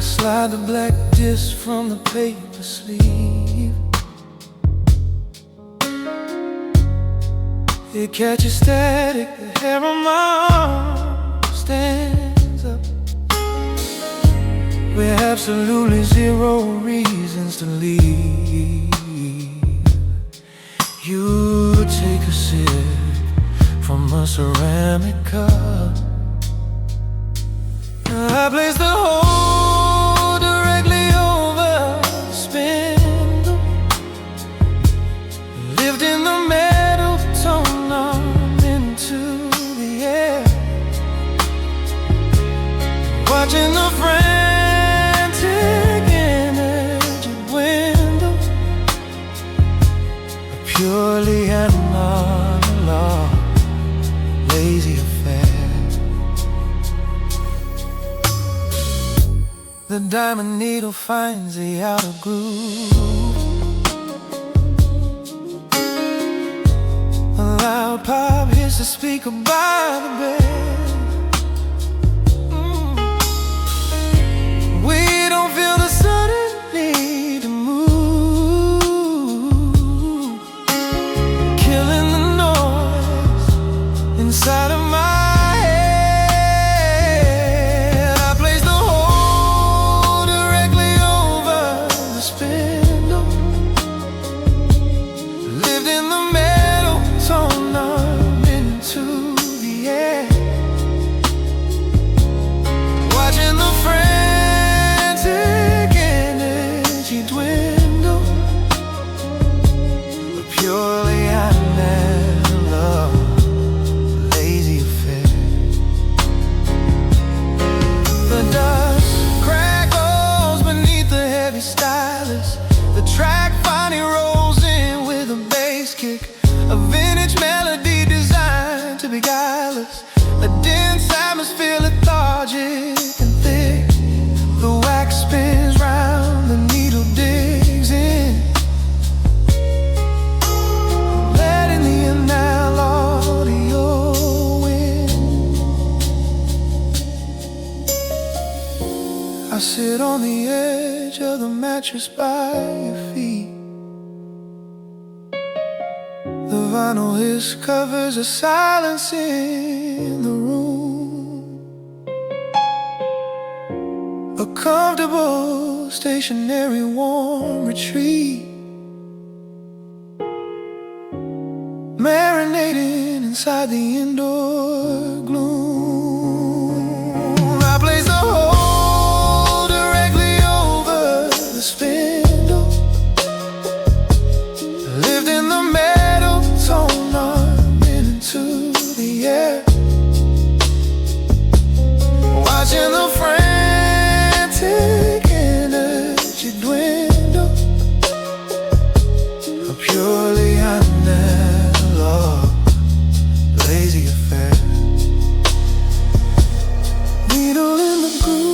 Slide the black disc from the paper sleeve. It catches static, the hair on my arm stands up. With absolutely zero reasons to leave. You take a sip from a ceramic cup. I place the hole directly over the spindle, lifting the metal tone arm into the air, watching the frantic energy dwindle. A purely analog, lazy affair. The diamond needle finds the outer groove. A loud pop hits the speaker by the bed. We don't feel the sudden need to move. lights. The dense atmosphere lethargic and thick. The wax spins round, the needle digs in, letting the enamel audio win. I sit on the edge of the mattress by your feet. The vinyl hiss covers a silence in the room. A comfortable, stationary, warm retreat, marinating inside the indoor gloom. I place the hole directly over the spindle, lived in the metal tone arm into the air, watching the frantic energy dwindle. A purely analog, lazy affair. Needle in the groove.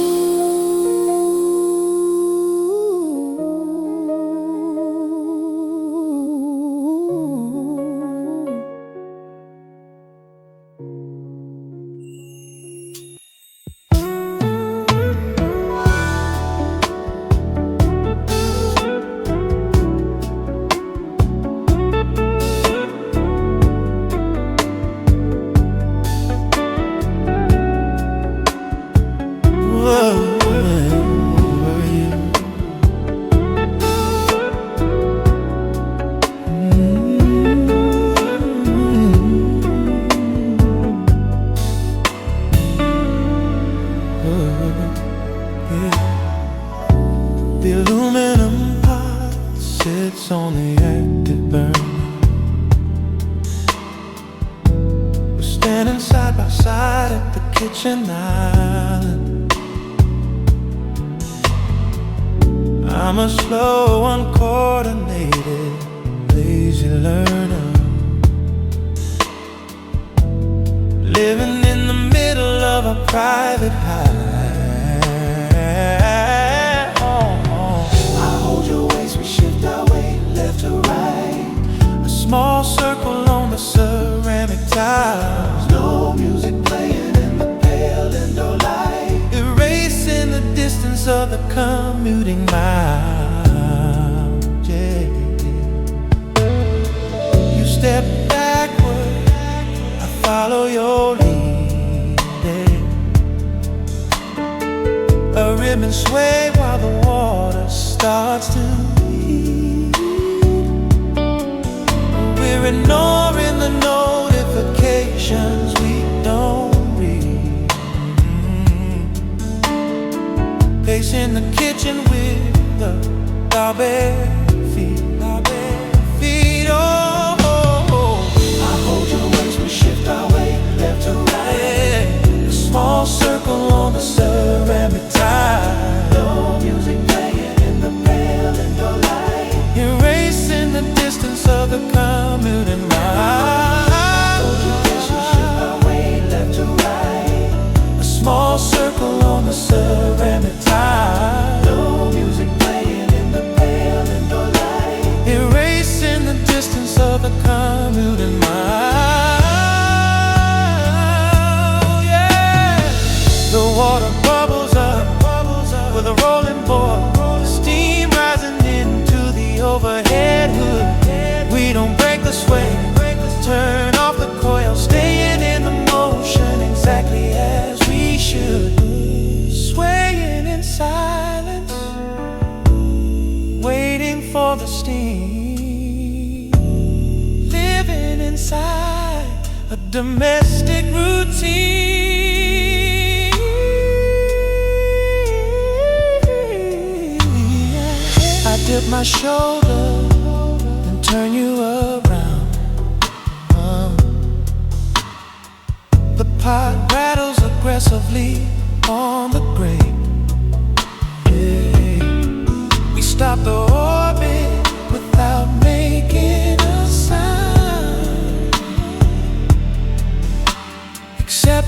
The aluminum pot sits on the active burn. We're standing side by side at the kitchen island. I'm a slow, uncoordinated, lazy learner, living in the middle of a private high. Small circle on the ceramic tiles. No music playing in the pale indoor light, erasing the distance of the commuting mile. Yeah. You step backward, I follow your lead. Yeah. A ribbon sway while the water starts to heat. We're ignoring the notifications we don't read. Pacing the kitchen with the bare feet. Oh, oh, oh. I hold your waist, we shift our weight left to right. Yeah. A small circle on the ceramic tile. No music playing in the pale indoor light, erasing the distance of the commuting mile. Shift our way left to right. A small circle on the ceramic tile. No music playing in the pale indoor light, erasing the distance of the commuting mile. Yeah. The water bubbles up with a rolling board. Steam rising into the overhead hood. We don't break the sway, turn off the coil, staying in the motion exactly as we should. Swaying in silence, waiting for the steam. Living inside a domestic routine. I dip my shoulder and turn you around. The pot rattles aggressively on the grate. Yeah. We stop the orbit without making a sound,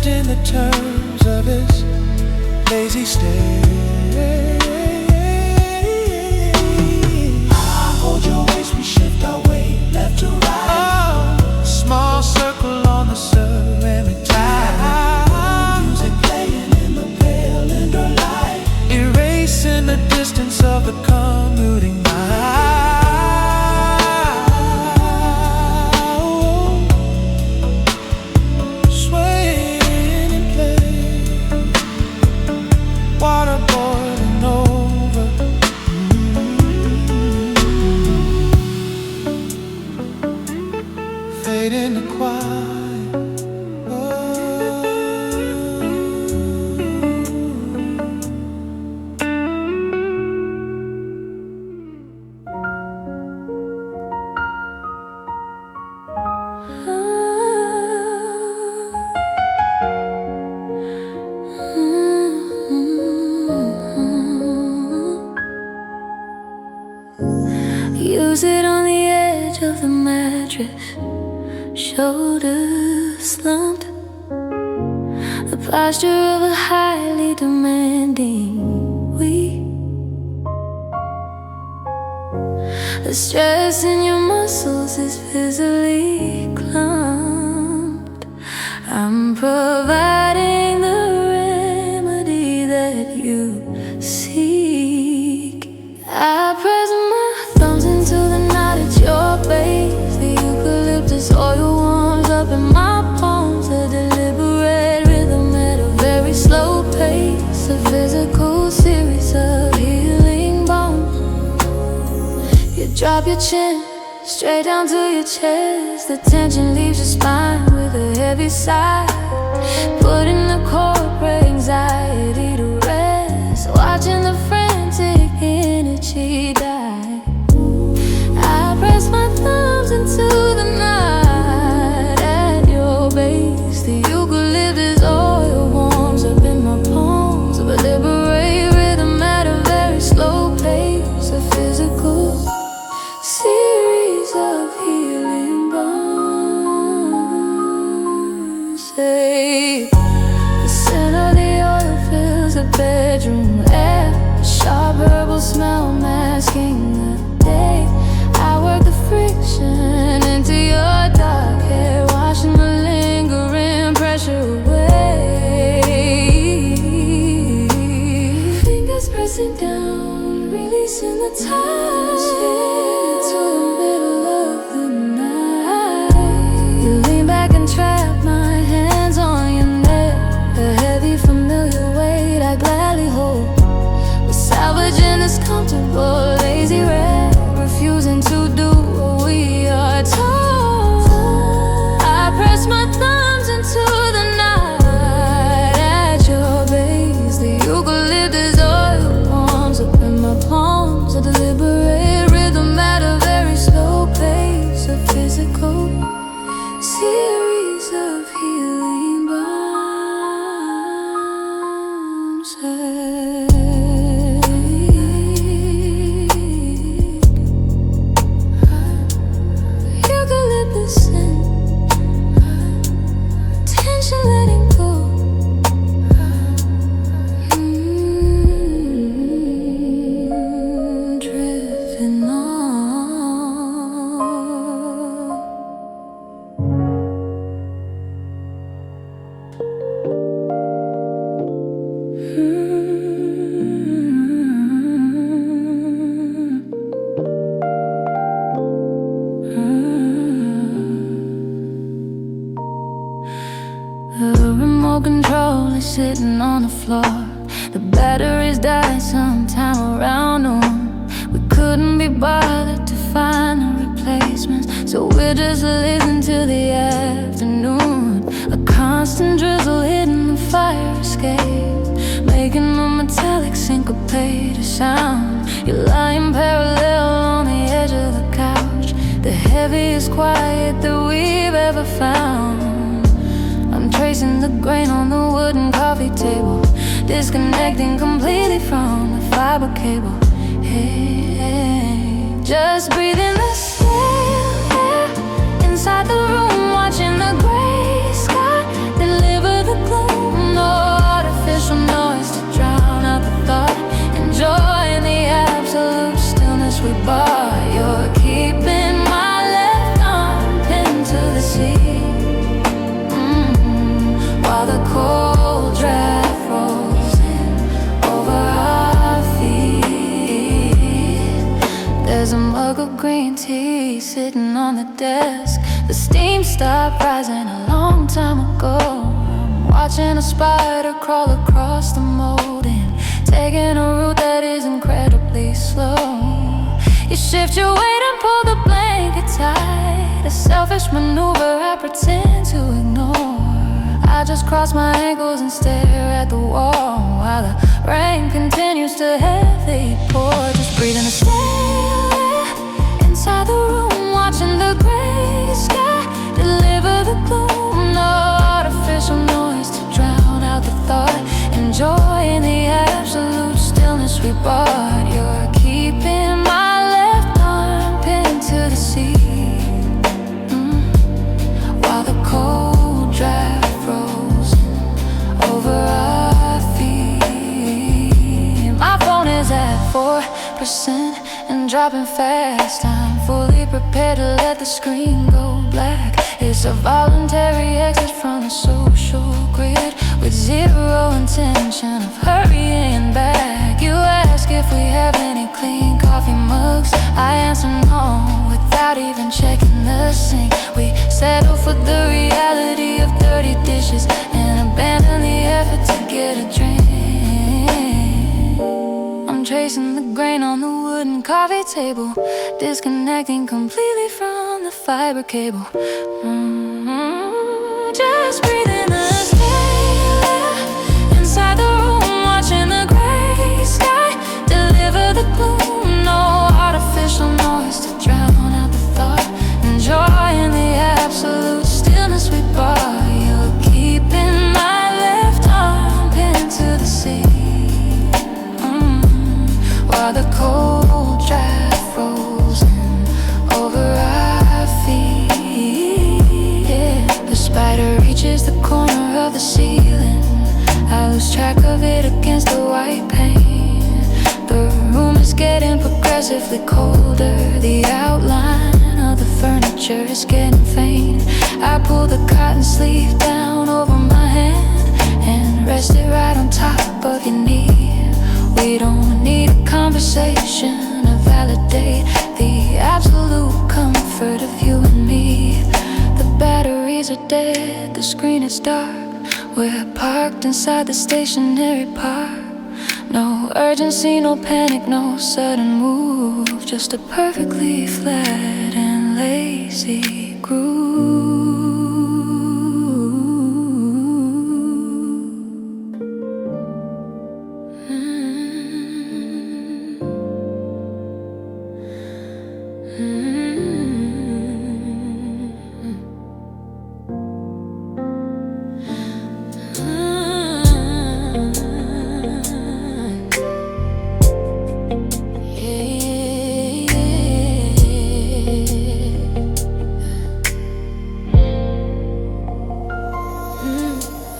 in the terms of his lazy stare. I hold your waist, we shift our weight left to right. Oh, small circle on the ceramic tile. Music playing in the pale indoor light, erasing the distance of the commuting mile. Swaying in place, water boiling over. Fade into quiet. Use it on the edge of the mattress, shoulders slumped, the posture of a highly demanding we. The stress in your muscles is visibly clumped. I'm providing the remedy that you seek. I press my thumbs into the knot at your base. The eucalyptus oil warms up in my palms. A deliberate rhythm at a very slow pace. A physical series of healing bones. You drop your chin straight down to your chest. The tension leaves your spine with a heavy sigh, putting the corporate anxiety to rest. Watching the frantic energy die. I press my thumbs into the night at your base. The eucalyptus oil warms up in my palms. A deliberate rhythm at a very slow pace. A physical series of healing bones. Say, the scent of the oil fills the bedroom air. A sharp herbal smell masking the day. I work the friction into your dark hair, washing the lingering pressure away. Fingers pressing down, releasing the time. Into the middle of the night. You lean back and trap my hands on your neck. A heavy familiar weight I gladly hold. We're salvaging this comfortable lazy rest, refusing to do what we are told. I press my thumbs into the night at your base. The eucalyptus oil warms up in my palms. A deliberate rhythm at a very slow pace. A physical series of healing bones. Eucalyptus scent, tension letting go. Drifting on. The remote control is sitting on the floor. The batteries died sometime around noon. We couldn't be bothered to find a replacement, so we're just listening to the afternoon. A constant drizzle hitting the fire escape, making a metallic syncopated sound. You're lying parallel on the edge of the couch, the heaviest quiet that we've ever found. I'm tracing the grain on the wooden coffee table, disconnecting completely from the fiber cable. Hey, just breathing the stale air inside the room, watching the gray sky deliver the glow. green tea sitting on the desk. The steam stopped rising a long time ago. I'm watching a spider crawl across the molding, taking a route that is incredibly slow. You shift your weight and pull the blanket tight, a selfish maneuver I pretend to ignore. I just cross my ankles and stare at the wall while the rain continues to heavily pour. Just breathing a stale air inside the room, watching the gray sky deliver the gloom. No artificial noise to drown out the thought, enjoying the absolute stillness we bought. You're keeping my left arm pinned to the seat, while the cold draft frozen over our feet. My phone is at 4% and dropping fast. I'm fully prepared to let the screen go black. It's a voluntary exit from the social grid, with zero intention of hurrying back. You ask if we have any clean coffee mugs. I answer no without even checking the sink. We settle for the reality of dirty dishes and abandon the effort to get a drink. I'm tracing the grain on the wooden coffee table, disconnecting completely from the fiber cable. Just breathing a stale air inside the room, watching the gray sky deliver the gloom. No artificial noise to drown out the thought, enjoying the absolute stillness we bought. You're keeping my left arm pinned to the seat, while the cold draft frozen over our feet. Yeah. The spider reaches the corner of the ceiling. I lose track of it against the white paint. The room is getting progressively colder. The outline of the furniture is getting faint. I pull the cotton sleeve down over my hand and rest it right on top of your knee. We don't need a conversation to validate the absolute comfort of you and me. The batteries are dead, the screen is dark. We're parked inside the stationary park. No urgency, no panic, no sudden move, just a perfectly flat and lazy groove.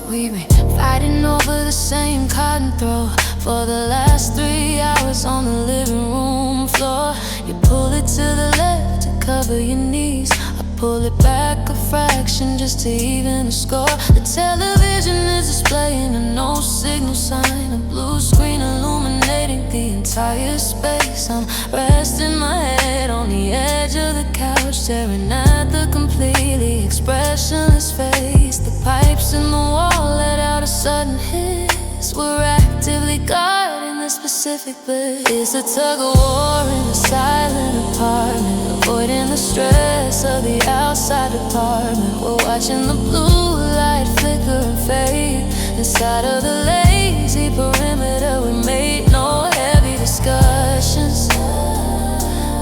We've been fighting over the same cotton throw for the last 3 hours on the living room floor. You pull it to the left to cover your knees, I pull it back a fraction just to even the score. The television is displaying a no signal sign, a blue screen illuminating the entire space. I'm resting my head on the edge of the couch, staring at the completely expressionless face. The pipes in the wall let out a sudden hiss. We're actively guarding the specific bliss. It's a tug of war in a silent apartment, avoiding the stress of the outside department. We're watching the blue light flicker and fade inside of the lazy perimeter we made. No heavy discussions,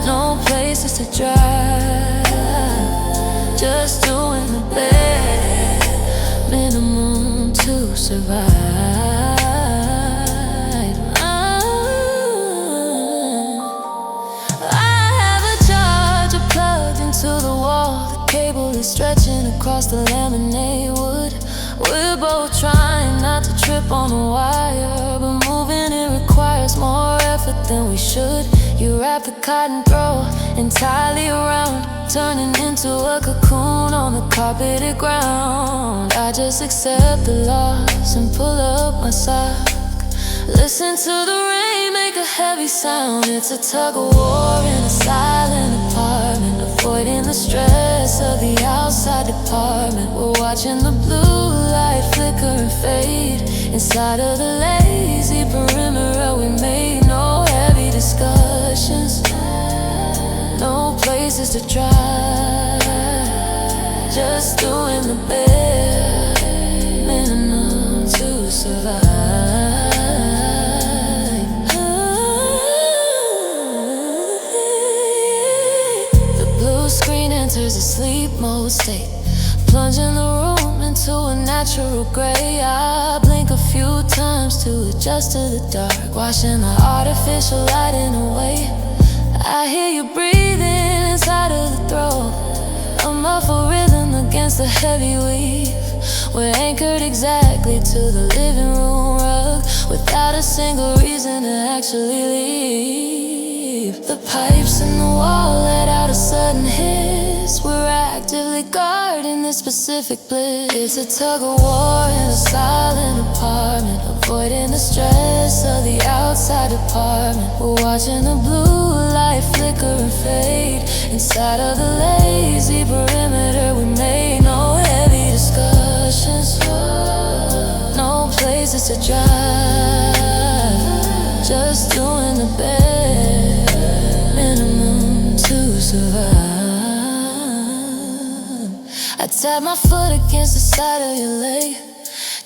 no places to drive, just doing the bare minimum to survive. To the wall, the cable is stretching across the laminate wood. We're both trying not to trip on the wire, but moving it requires more effort than we should. You wrap the cotton throw entirely around, turning into a cocoon on the carpeted ground. I just accept the loss and pull up my sock, listen to the rain make a heavy sound. It's a tug of war in a silent apartment, avoiding the stress of the outside department. We're watching the blue light flicker and fade inside of the lazy perimeter we made. No heavy discussions, no places to try, just doing the bare minimum to survive. The blue screen enters a sleep mode state, plunging the room into a natural gray. I blink a few times to adjust to the dark, washing the artificial lighting away. I hear you breathing inside of the throat, a muffled rhythm against the heavy weave. We're anchored exactly to the living room rug, without a single reason to actually leave. The pipes in the wall let out a sudden hiss. We're actively guarding this specific bliss. It's a tug of war in a silent apartment, avoiding the stress of the outside department. We're watching the blue light flicker and fade inside of the lazy perimeter we made. No heavy discussions, no places to drive, just doing the bare minimum to survive. I tap my foot against the side of your leg,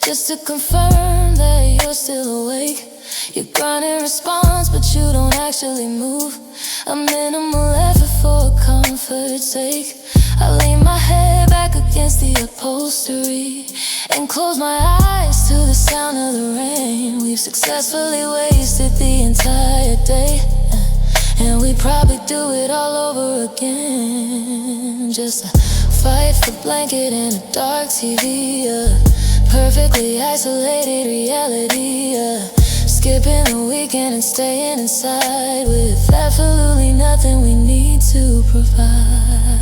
just to confirm that you're still awake. You grunt in response, but you don't actually move. A minimal effort for comfort's sake. I lean my head back against the upholstery and close my eyes to the sound of the rain. We've successfully wasted the entire day, and we probably do it all over again. Just a fight for blanket and a dark TV, perfectly isolated reality, skipping the weekend and staying inside with absolutely nothing we need to provide.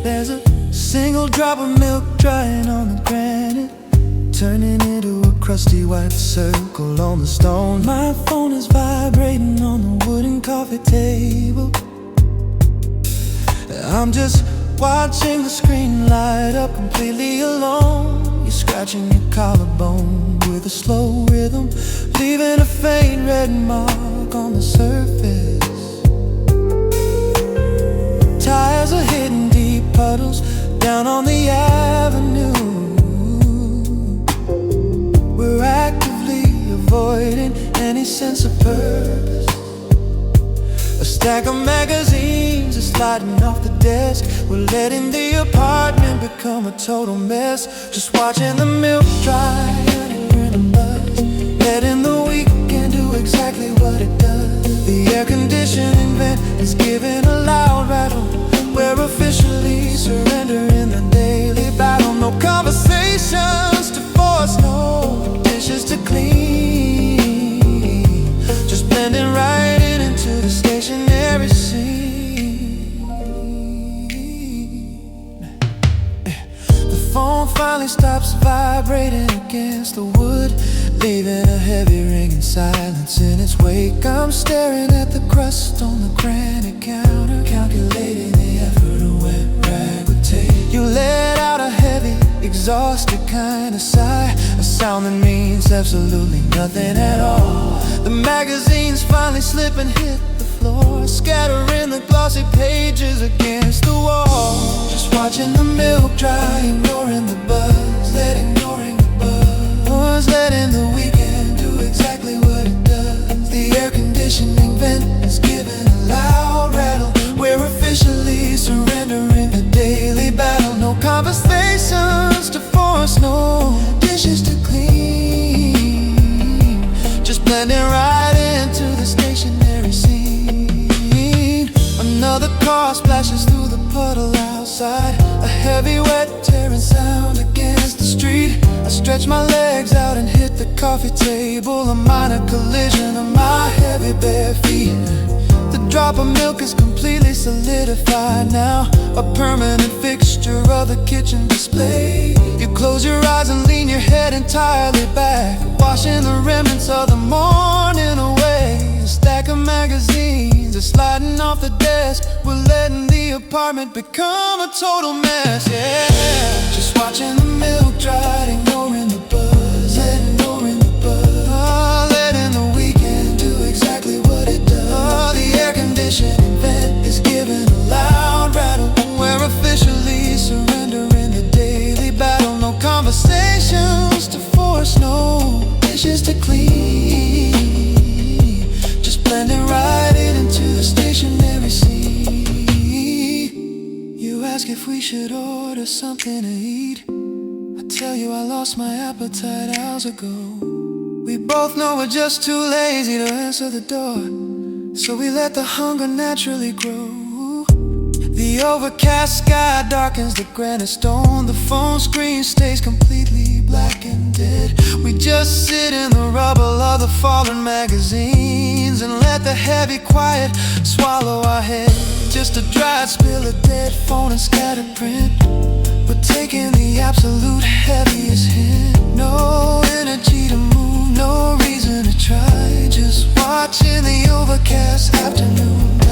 There's a single drop of milk drying on the granite, turning into a crusty white circle on the stone. My phone is vibrating on the wooden coffee table. I'm just watching the screen light up completely alone. You're scratching your collarbone with a slow rhythm, leaving a faint red mark on the surface. Tires are hitting deep puddles down on the avenue. We're actively avoiding any sense of purpose. A stack of magazines are sliding off the desk. We're letting the apartment become a total mess. Just watching the milk dry and a buzz, letting the weekend do exactly what it does. The air conditioning vent is giving a loud rattle. We're officially surrendering the daily battle. No conversations to force, no dishes to clean, just blending right into the stationary scene. The phone finally stops vibrating against the wood, leaving a heavy ringing silence in its wake. I'm staring at the crust on the granite counter, calculating the effort a wet rag would take. You let out a heavy, exhausted kind of sigh, a sound that means absolutely nothing at all. The magazines finally slip and hit the floor, scattering the glossy pages against the wall. Just watching the milk dry, ignoring the buzz, ignoring the buzz, letting the weekend do exactly what it does. The air conditioning vent is giving a loud rattle. We're officially surrendering the daily battle. No conversations to force, no dishes to clean, just blending right into the stationary scene. Another car splashes through the puddle outside, a heavy wet tearing sound Stretch my legs out and hit the coffee table. A minor collision of my heavy bare feet. The drop of milk is completely solidified now, a permanent fixture of the kitchen display. You close your eyes and lean your head entirely back, washing the remnants of the morning away. A stack of magazines are sliding off the desk. We're letting the apartment become a total mess, yeah. Just watching the milk dry, ignoring the buzz, ignoring the buzz. Letting the weekend do exactly what it does. The air conditioning vent is giving a loud rattle. We're officially surrendering the daily battle. No conversations to force, no dishes to clean. Just blending right into the stationary scene. You ask if we should order something to eat. I tell you I lost my appetite hours ago. We both know we're just too lazy to answer the door, so we let the hunger naturally grow. The overcast sky darkens the granite stone. The phone screen stays completely black and dead. We just sit in the rubble of the fallen magazines and let the heavy quiet swallow our head. Just a dried spill of dead phone and scattered print. We're taking the absolute heaviest hit. No energy to move, no reason to try. Just watching the overcast afternoon light.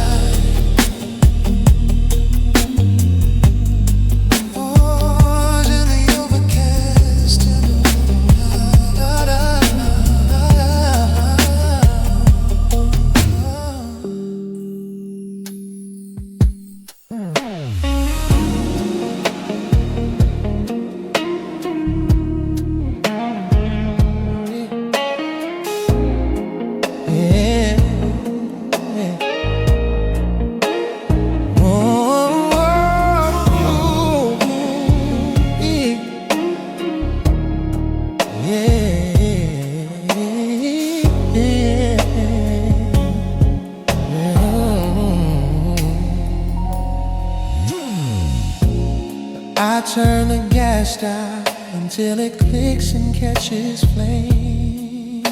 I turn the gas down until it clicks and catches flame.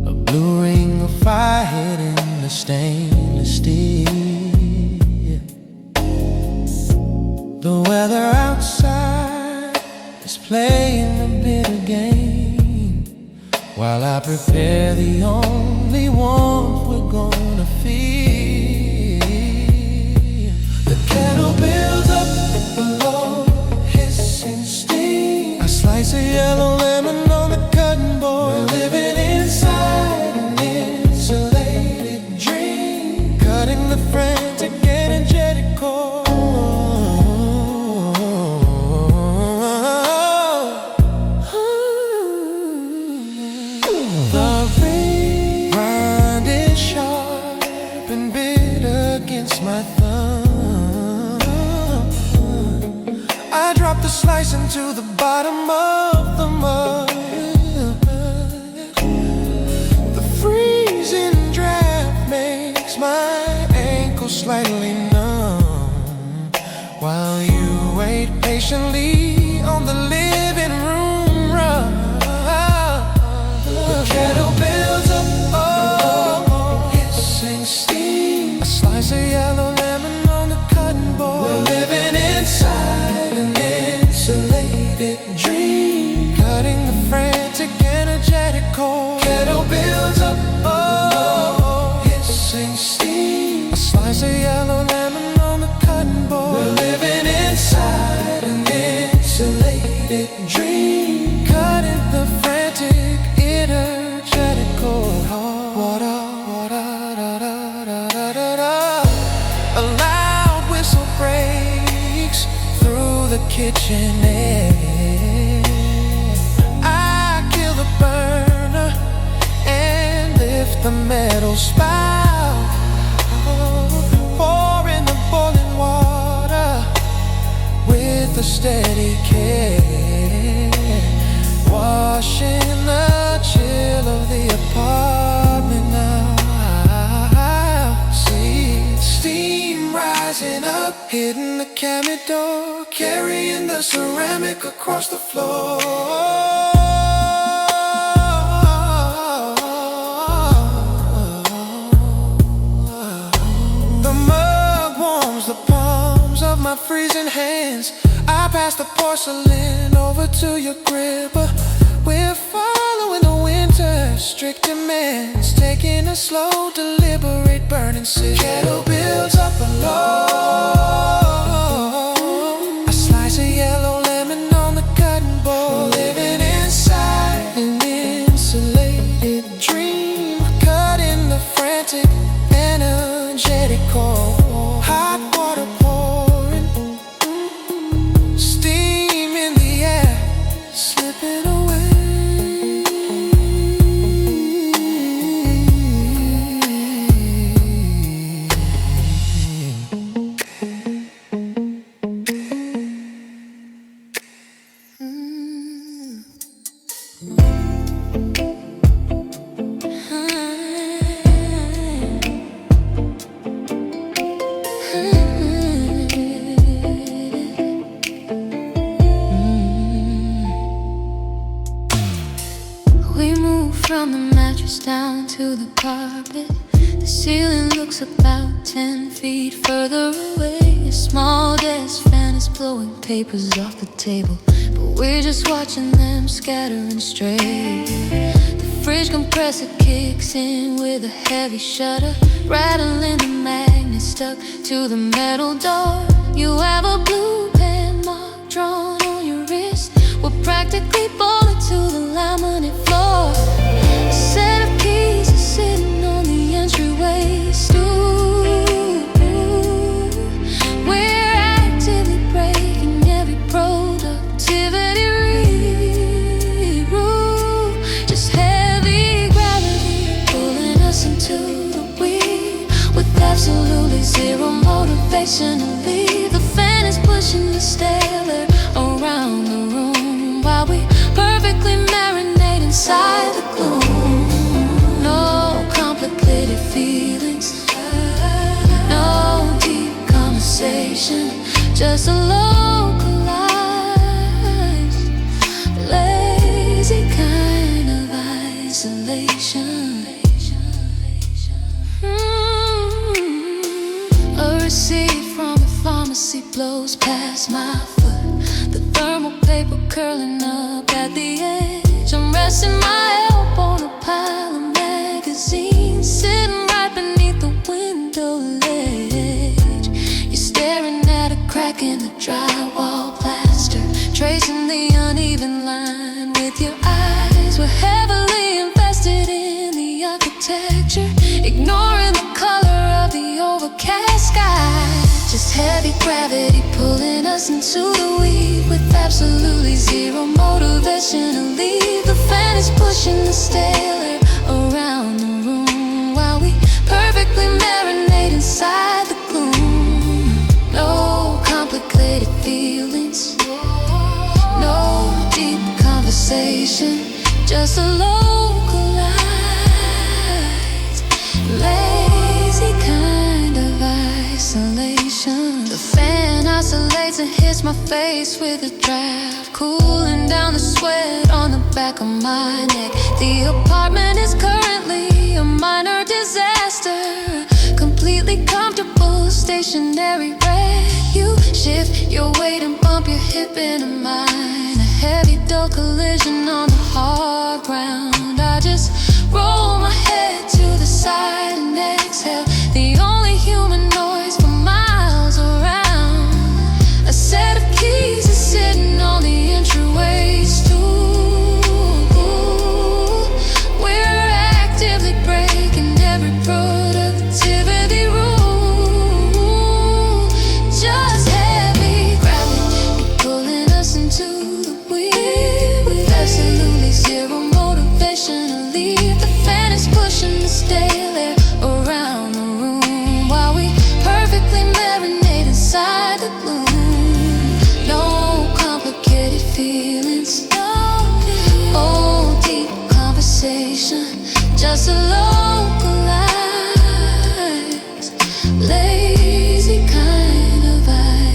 A blue ring of fire hitting the stainless steel. The weather outside is playing a bitter game, while I prepare the only warmth we're gonna feel. The kettle builds up below, hissing steam. A slice of yellow lemon on the cutting board. We're living inside an insulated dream, cutting the frantic energetic cord. The grind is sharp and bitter against my thumb. I drop the slice into the bottom of the mud. The freezing draft makes my ankles slightly numb, while you wait patiently on the living room rug. The kettle builds up, oh, hissing steam. A slice of yellow lemon on the cutting board. We're living inside an insulated dream, cutting the frantic energetic cord. Kettle builds up, oh, hissing steam. A slice of yellow lemon on the cutting board. We're living inside an insulated dream, cutting the frantic energetic cord. A loud whistle breaks through the kitchen air. I kill the burner and lift the metal spout, pour in the boiling water with a steady care, washing the chill of the apartment now. See steam rising up here hitting the cabinet door, carrying the ceramic across the floor. The mug warms the palms of my freezing hands. I pass the porcelain over to your crib. We're following the winter's strict demands, taking a slow, deliberate burning sip. Kettle builds up alone. A slice of yellow lemon on the cutting board, living inside an insulated dream, cut in the frantic, energetic core. Hot water pouring, steam in the air, slipping away. From the mattress down to the carpet, the ceiling looks about 10 feet further away. A small desk fan is blowing papers off the table, but we're just watching them scattering stray. The fridge compressor kicks in with a heavy shutter, rattling the magnet stuck to the metal door. You have a blue pen mark drawn on your wrist. We're practically bolted to the laminate floor. A set of keys are sitting on the entryway stool. We're actively breaking every productivity rule. Just heavy gravity pulling us into the weed, with absolutely zero motivation to leave. The fan is pushing the stair around the room while we perfectly marinate inside the gloom. No complicated feelings, no deep conversation, just a localized, lazy kind of isolation. A receipt from the pharmacy blows past my foot, the thermal paper curling up at the edge. I'm resting my elbow on a pile of magazines, sitting right beneath the window ledge. You're staring at a crack in the drywall plaster, tracing the uneven line with your eyes. We're heavily invested in the architecture, ignoring the color of the overcast sky. Just heavy gravity pulling us into the weed, with absolutely zero motivation to leave. The fan is pushing the stair around the room while we perfectly marinate inside the gloom. No complicated feelings, no deep conversation, just a localized, lazy kind of isolation. The fan oscillates and hits my face with a draft, cooling down the sweat on the back of my neck. The apartment is currently a minor disaster, completely comfortable, stationary wreck. You shift your weight and bump your hip into mine, a heavy dull collision on the hard ground. I just roll my head to the side and exhale, the only human noise for miles around. A set of keys is sitting on the entryway stool. We're actively breaking every productivity rule. Just heavy gravity pulling us into the weed, with absolutely zero motivation to leave. The fan is pushing the stair around the room while we perfectly marinate inside the gloom. No complicated feelings, no deep conversation, just a localized, lazy kind of vibe.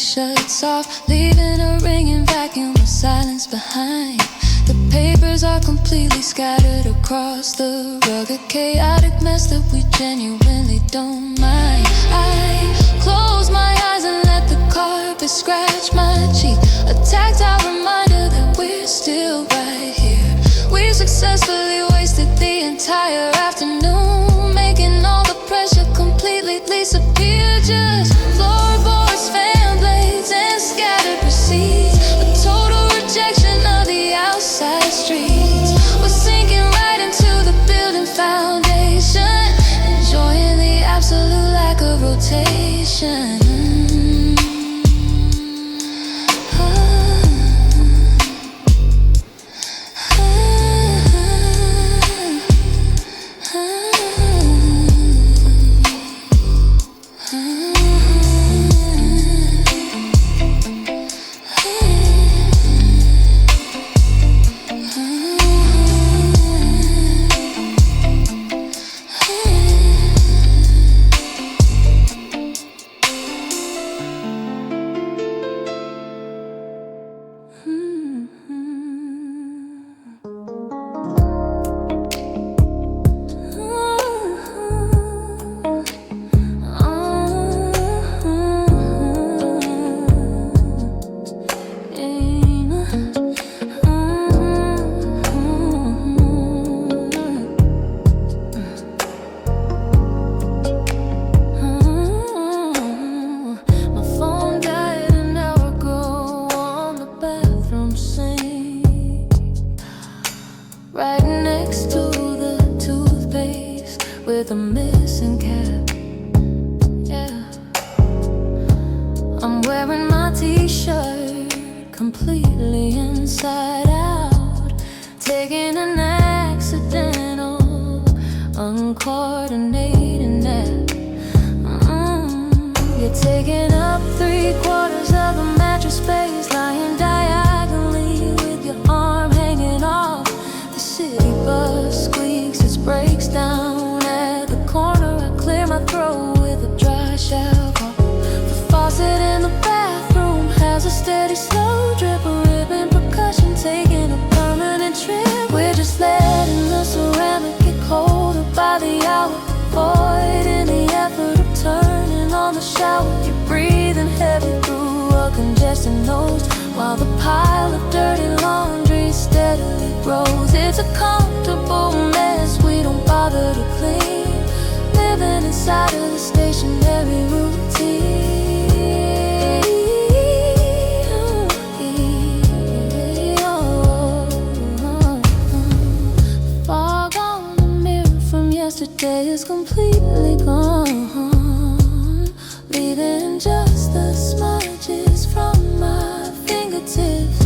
shuts off, leaving a ringing vacuum of silence behind. The papers are completely scattered across the rugged, chaotic mess that we genuinely don't mind. I close my eyes and let the carpet scratch my cheek, a tactile reminder that we're still right here. We've successfully wasted the entire afternoon, making all the pressure completely disappear. Just floorboards, fan blades, and scattered receipts, a total rejection of the outside streets. We're sinking right into the building foundation, enjoying the absolute lack of rotation. With a missing cap, yeah. I'm wearing my t-shirt completely inside out, taking an accidental, uncoordinated nap. You're taking up 3/4 of the mattress space, lying diagonally with your arm hanging off. The city bus squeaks its brakes down. My throat with a dry shower. The faucet in the bathroom has a steady slow drip, a ribbon percussion taking a permanent trip. We're just letting the ceramic get colder by the hour, void in the effort of turning on the shower. You're breathing heavy through a congested nose, while the pile of dirty laundry steadily grows. It's a comfortable mess we don't bother to clean, living inside of the stationary routine. The fog on the mirror from yesterday is completely gone, leaving just the smudges from my fingertips.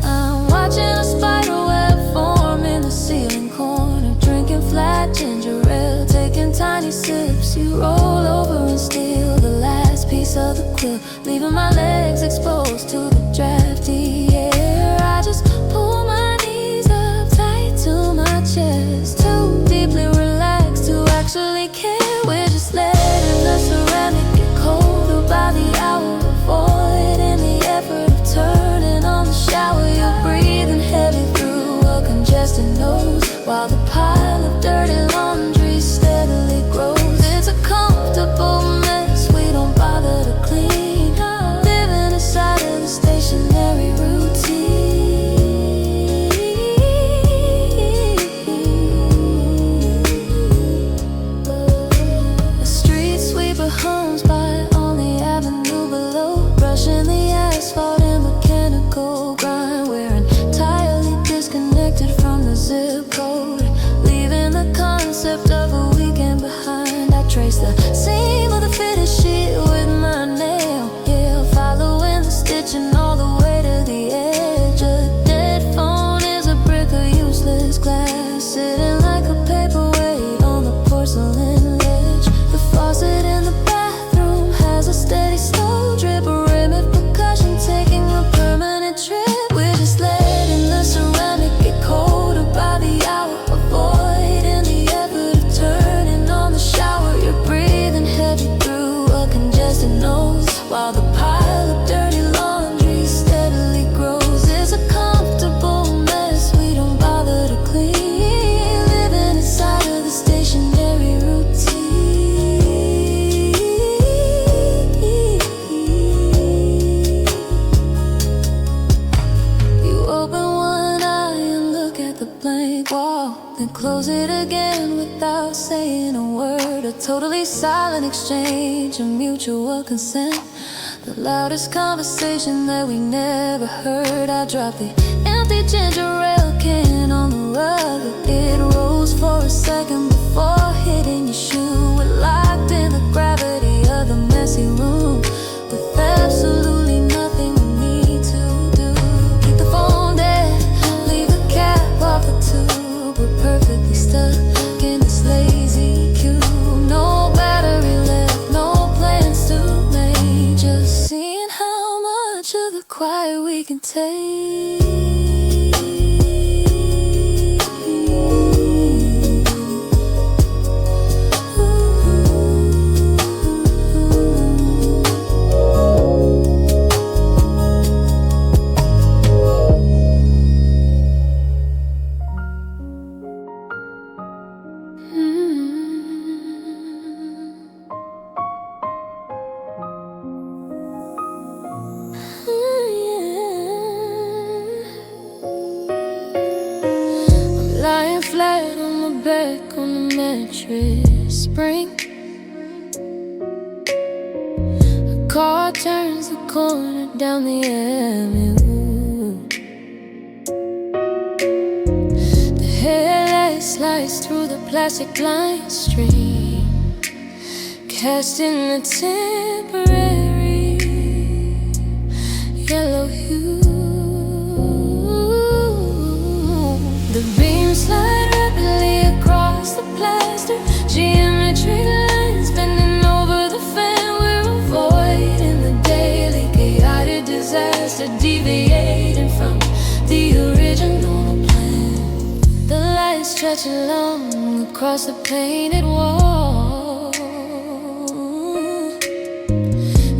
I'm watching a spider web form in the ceiling corner, drinking flat ginger ale, taking tiny sips. You roll over and steal the last piece of the quilt, leaving my legs exposed to the drafty air. I just pull my knees up tight to my chest, too deeply relaxed to actually care. We're just letting the ceramic get colder by the hour, avoid in the effort of turning on the shower. You're breathing heavy through a congested nose, while the pile of dirty laundry steadily grows. It's a comfortable mess we don't bother to clean, living inside of the station. blank wall, then close it again without saying a word. A totally silent exchange of mutual consent, the loudest conversation that we never heard. I dropped the empty ginger ale can on the rug. It rose for a second before hitting your shoe. We're locked in the gravity of the messy room, with absolutely nothing we need to do. Keep the phone dead, leave the cap off the tube. We're perfectly stuck in this lazy cube. No battery left, no plans to make, just seeing how much of the quiet we can take. Lying flat on my back on the mattress. Spring, a car turns the corner down the avenue. The headlight slides through the plastic blind stream, casting a temporary yellow hue. The beams slide rapidly across the plaster, geometric lines bending over the fan. We're avoiding the daily chaotic disaster, deviating from the original plan. The lights stretch along across the painted wall,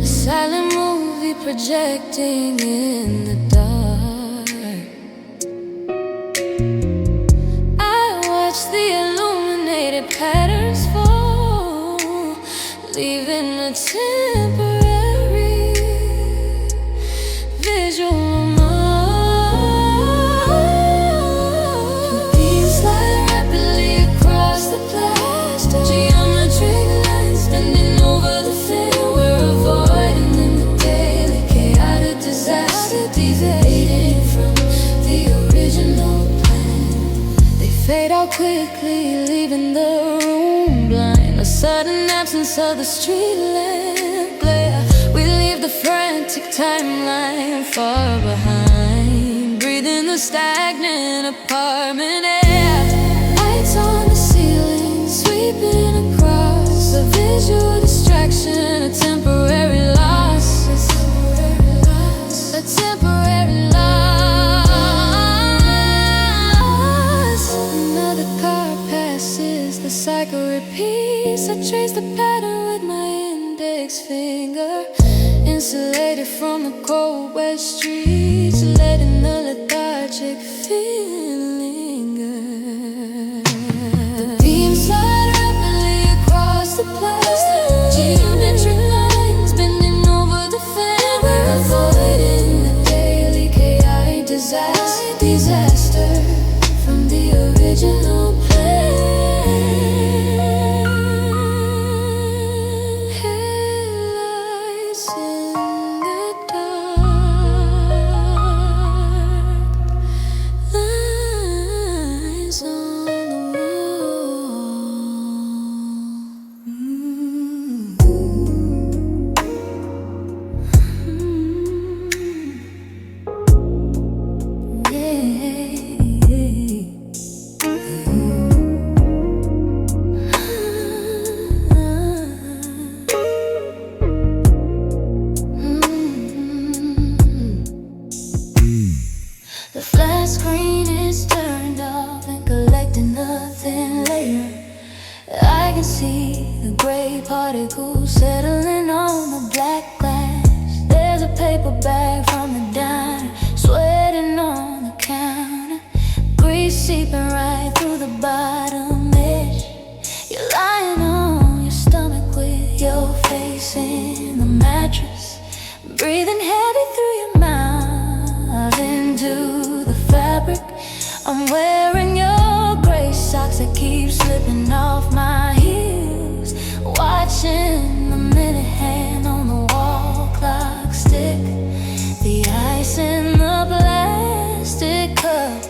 a silent movie projecting in the dark. The illuminated patterns fall, leaving a temporary visual mark. The beams slide rapidly across the plaster, geometric lines bending over the fan. We're avoiding the daily chaotic disaster, deviating from the original. Fade out quickly, leaving the room blind. A sudden absence of the street lamp glare. We leave the frantic timeline far behind, breathing the stagnant apartment air. Lights on the ceiling, sweeping across, a visual distraction, a temporary loss. A temporary loss. The cycle repeats. I trace the pattern with my index finger, insulated from the cold wet streets, letting the lethargic feeling linger. The beams slide rapidly across the plastic, geometric lines bending over the fan. We're avoiding the daily chaotic disaster from the original plan. The flat screen is turned off and collecting nothing later. I can see the gray particles settling on the black glass. There's a paper bag from the diner, sweating on the counter, grease seeping right through the bottom edge. You're lying on your stomach with your face in the mattress, breathing heavy through your mouth into the fabric. I'm wearing your socks that keep slipping off my heels. Watching the minute hand on the wall clock stick. The ice in the plastic cup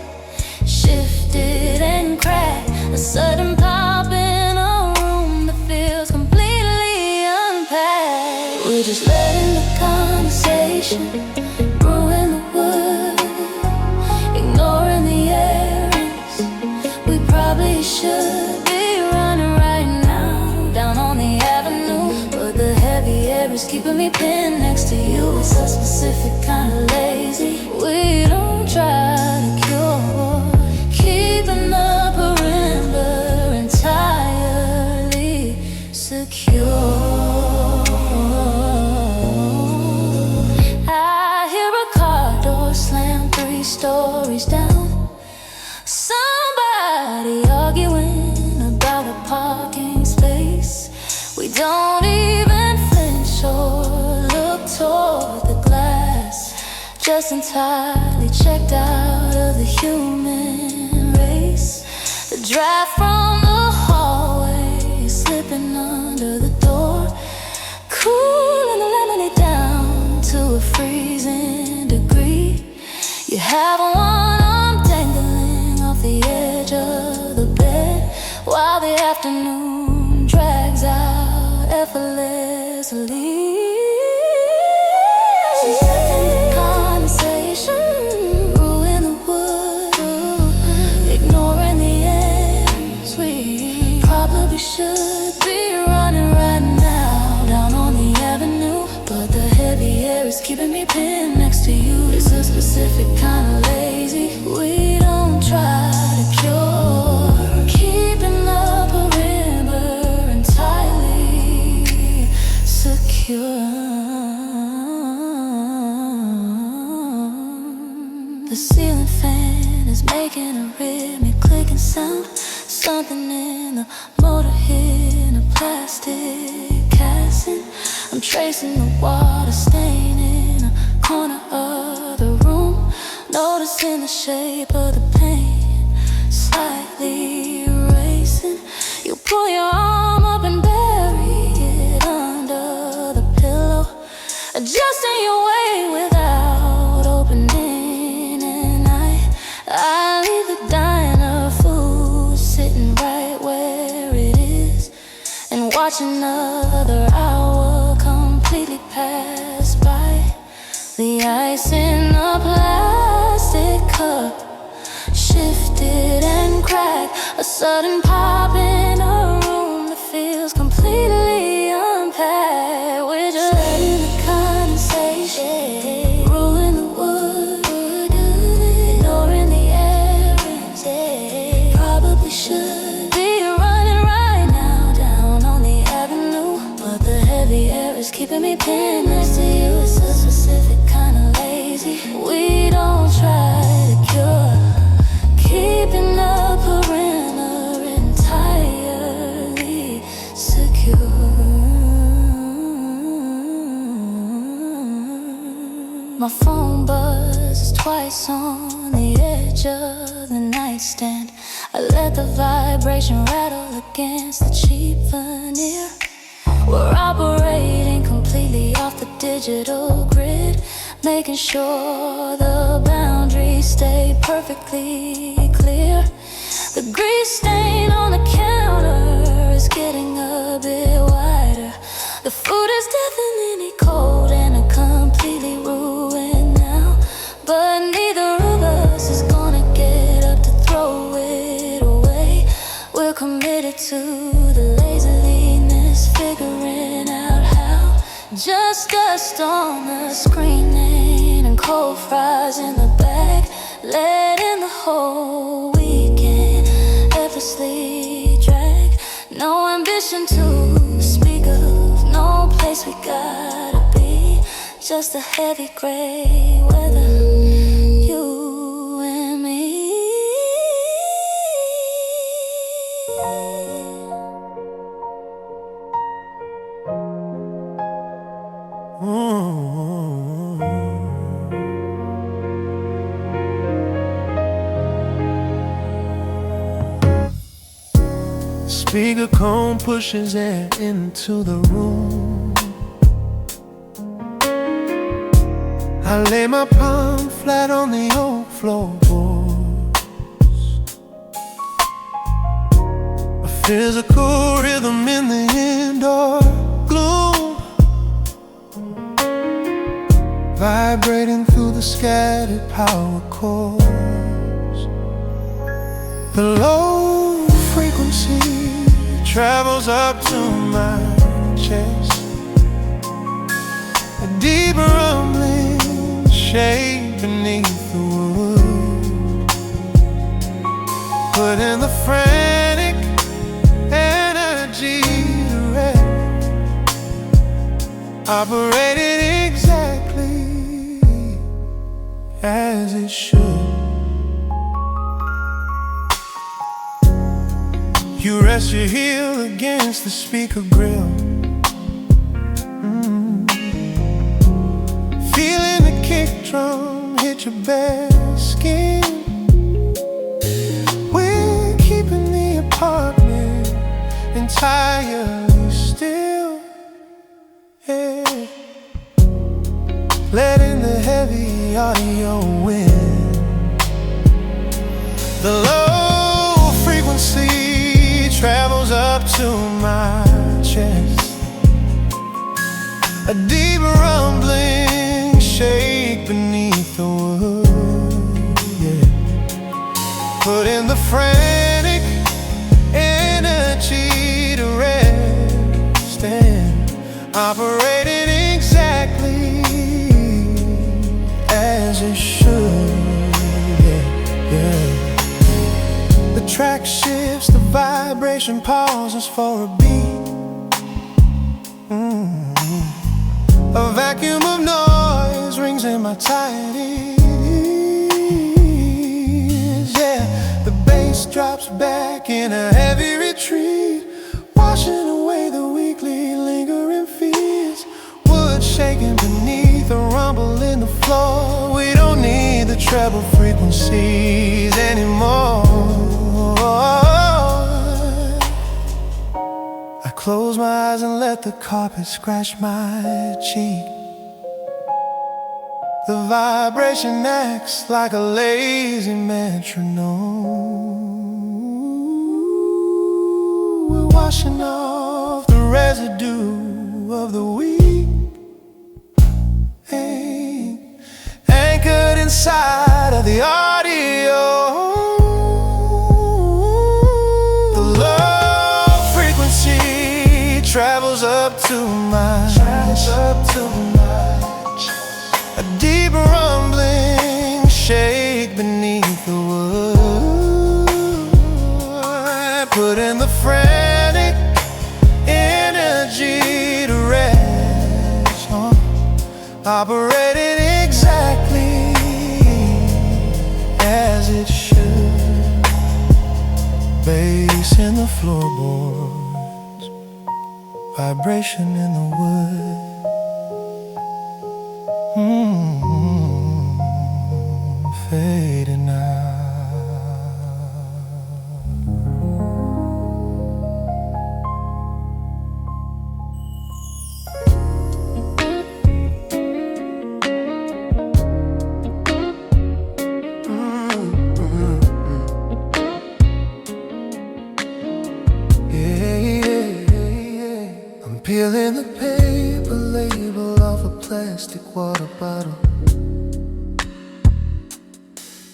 shifted and cracked. A sudden pop in a room that feels completely unpacked. We're just letting the conversation ruin the wood, ignoring the errands we probably should be running right now down on the avenue. But the heavy air is keeping me pinned next to you. It's a specific kind of lazy we don't try to cure. Keeping the perimeter entirely secure. I hear a car door slam 3 stories down. Somebody arguing about a parking space. We don't even flinch or look toward the glass, just entirely checked out of the human race. The draft from the hallway is slipping under the door, cooling the lemonade down to a freezing degree. You have one arm dangling off the edge of the bed while the afternoon drags out effortlessly. She's setting the conversation, ruin the wood, ignoring the ends we probably should be running right now down on the avenue. But the heavy air is keeping me pinned next to you. It's a specific kind of lazy we don't try to cure. Keeping the perimeter entirely secure. The ceiling fan is making a rhythmic clicking sound. Something in the motor hitting a plastic casing. I'm tracing the water stain in a corner of the room, noticing the shape of the paint slightly erasing. You pull your arm up and bury it under the pillow, adjusting your weight without opening an eye. I leave the diner food sitting right where it is and watch another hour completely pass by. The ice in the plastic cup shifted and cracked. A sudden pop in a room that feels completely unpacked. We're just letting the condensation ruin the wood, ignoring the errands probably should be running right now down on the avenue. But the heavy air is keeping me pinned next to you. It's a specific kind of lazy we don't try to cure. Keeping the perimeter entirely secure. My phone buzzes twice on the edge of the nightstand. I let the vibration rattle against the cheap veneer. We're operating completely off the digital grid, making sure the boundaries stay perfectly clear. The grease stain on the counter is getting a bit wider. The food is definitely cold and completely ruined now, but neither of us is gonna get up to throw it away. We're committed to the laziness, figuring out how. Just dust on the screen and cold fries in the bag, letting the whole weekend effortlessly drag. No ambition to speak of, no place we gotta be. Just a heavy gray weather, you and me. speaker cone pushes air into the room. I lay my palm flat on the oak floorboards. A physical rhythm in the indoor gloom, vibrating through the scattered power chords. The low frequency travels up to my chest, a deep rumbling shade beneath the wood, putting the frantic energy to rest, operated exactly as it should. You rest your heel against the speaker grill, feeling the kick drum hit your bare skin. We're keeping the apartment entirely still, yeah. Letting the heavy audio win. The low frequency travels up to my chest, a deep rumbling shake beneath the wood, yeah. Putting the frantic energy to rest and operating exactly as it should, yeah, yeah. The track shifts, the vibration pauses for a beat. A vacuum of noise rings in my tight ears, yeah. The bass drops back in a heavy retreat, washing away the weekly lingering fears. Wood shaking beneath a rumble in the floor. We don't need the treble frequencies anymore. I close my eyes and let the carpet scratch my cheek. The vibration acts like a lazy metronome. We're washing off the residue of the week, anchored inside of the audio. Travels up to my chest, a deep rumbling shake beneath the wood, putting the frantic energy to rest, operated exactly as it should. Bass in the floorboards, vibration in the wood, fading out. Peeling the paper label off a plastic water bottle,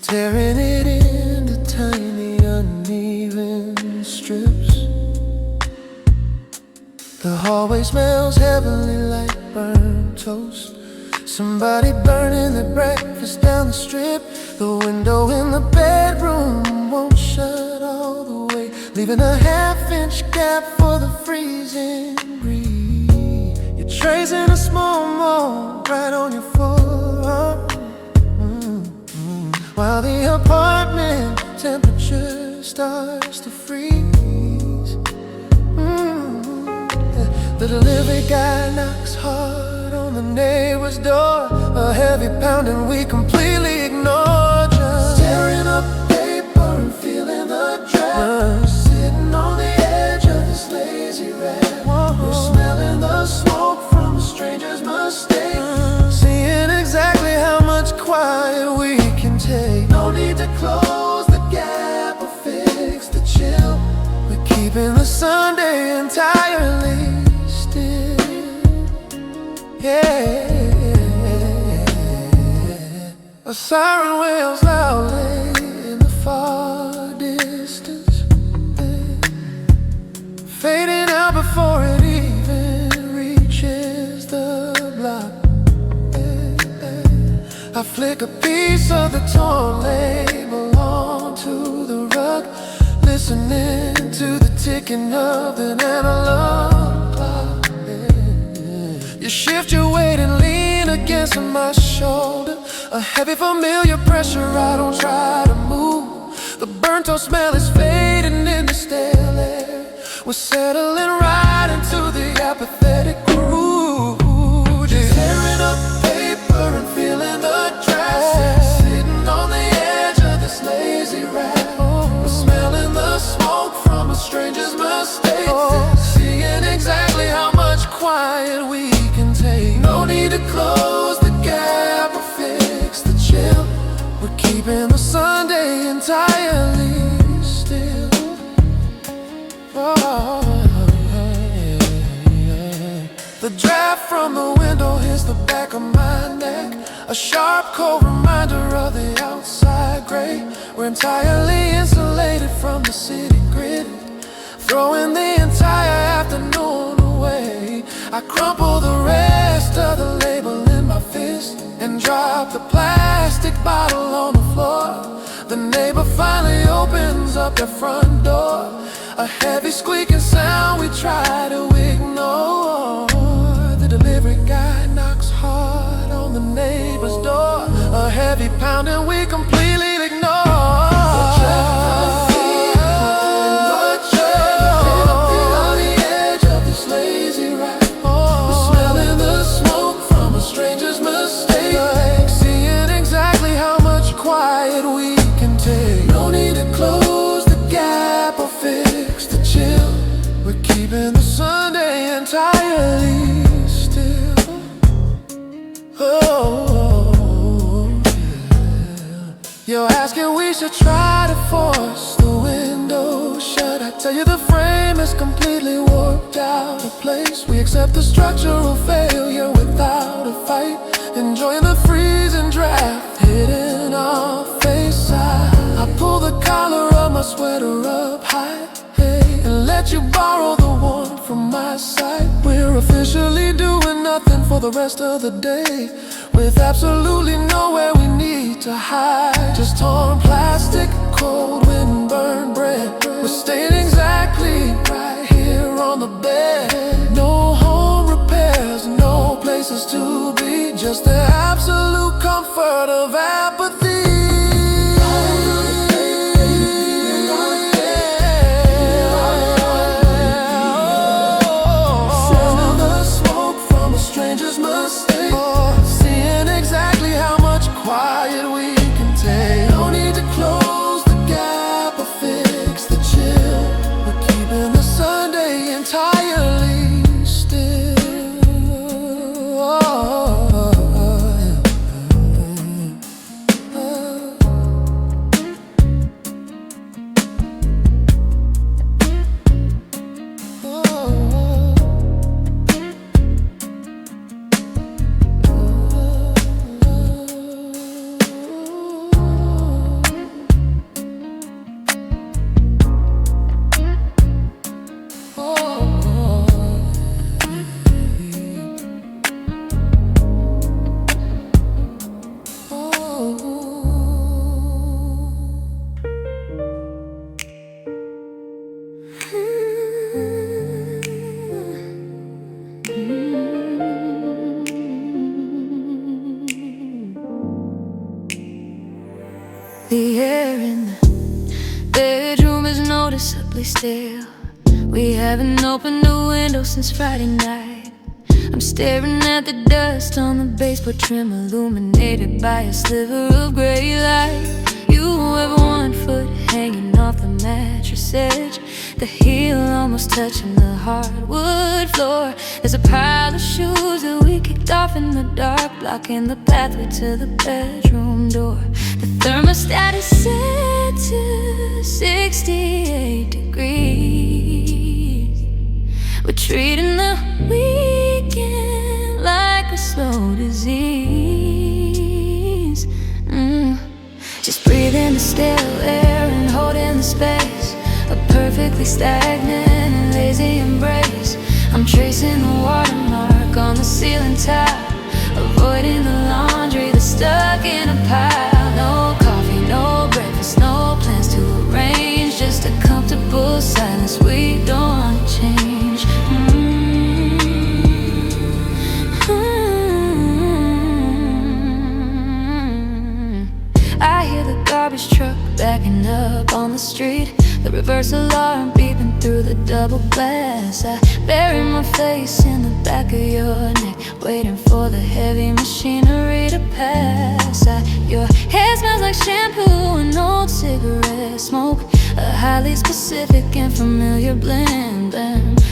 tearing it into tiny uneven strips. The hallway smells heavenly like burnt toast, somebody burning their breakfast down the strip. The window in the bedroom won't shut all the way, leaving a half-inch gap for the freezing breeze. Your trays in a small mold right on your forearm, while the apartment temperature starts to freeze. The delivery guy knocks hard on the neighbor's door, a heavy pounding we completely ignore, just staring up paper and feeling the draft, sitting on the edge of Sunday entirely still. Yeah. A siren wails loudly in the far distance, fading out before it even reaches the block. I flick a piece of the torn label onto the rug, listening to the ticking of the analog clock. You shift your weight and lean against my shoulder, a heavy familiar pressure I don't try to move. The burnt toast smell is fading in the stale air. We're settling right into the apathetic groove. Just tearing up paper and feeling the dress, sitting on the edge of this lazy ride. We're smelling the smoke from a stranger's mistake, seeing exactly how much quiet we can take. No need to close the gap or fix the chill. We're keeping the Sunday entirely still. The draft from the window hits the back of my neck, a sharp, cold reminder of the outside gray. We're entirely insulated from the city grid, throwing the entire afternoon away. I crumple the rest of the label in my fist and drop the plastic bottle on the floor. The neighbor finally opens up their front door, a heavy squeaking sound we try to ignore. The delivery guy knocks hard on the neighbor's door, a heavy pounding we completely ignore. On the edge of this lazy ride, we're smelling the smoke from a stranger's mistake, seeing exactly how much quiet we can take. No need to close the gap or fix the chill. We're keeping the Sunday entirely still. Oh, yeah. You're asking we should try to force the window shut. I tell you the frame is completely warped out of place. We accept the structural failure without a fight, enjoying the freezing draft hitting our face. I pull the collar of my sweater up high, hey, and let you borrow the one from my side. We're officially doing nothing for the rest of the day, with absolutely nowhere we need to hide. Just torn plastic, cold wind, burned bread. We're staying exactly right here on the bed. No home repairs, no places to be, just the absolute comfort of apathy. Stranger's mistake, seeing exactly how much quiet we can take. No need to close the gap or fix the chill. We're keeping the Sunday entirely still. The air in the bedroom is noticeably stale. We haven't opened a window since Friday night. I'm staring at the dust on the baseboard trim, illuminated by a sliver of gray light. You have one foot hanging off the mattress edge, the heel almost touching the hardwood floor. There's a pile of shoes that we kicked off in the dark, blocking the pathway to the bedroom door. The thermostat is set to 68 degrees. treating the weekend like a slow disease. Just breathe in the still air and hold in the space, a perfectly stagnant and lazy embrace. I'm tracing the watermark on the ceiling tile, avoiding the laundry that's stuck in a pile. No coffee, no breakfast, no plans to arrange, just a comfortable silence we don't want to change. I hear the garbage truck backing up on the street, the reverse alarm beeping through the double glass. I bury my face in the back of your neck, waiting for the heavy machinery to pass. Your hair smells like shampoo and old cigarette smoke, a highly specific and familiar blend.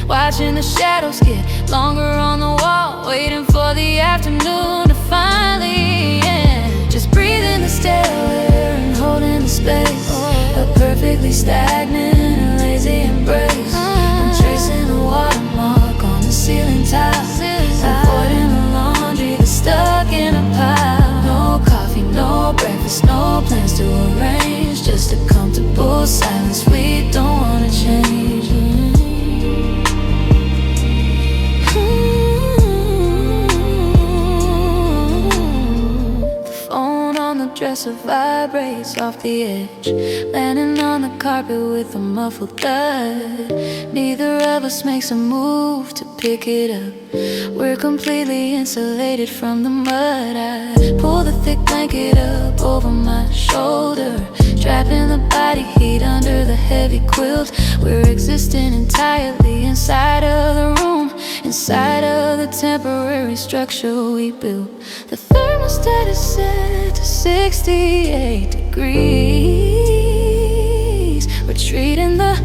Watching the shadows get longer on the wall, waiting for the afternoon to finally end. Just breathe in the still air and hold in the space, a perfectly stagnant and lazy embrace. I'm tracing the watermark on the ceiling tile, avoiding the laundry that's stuck in a pile. No coffee, no breakfast, no plans to arrange, just a comfortable silence we don't want to change. The phone on the dresser vibrates off the edge, landing on the carpet with a muffled thud. Neither of us makes a move to pick it up, we're completely insulated from the mud. I pull the thick blanket up over my shoulder, trapping the body heat under the heavy quilt. We're existing entirely inside of the room, inside of the temporary structure we built. The thermostat is set to 68 degrees. We're treating the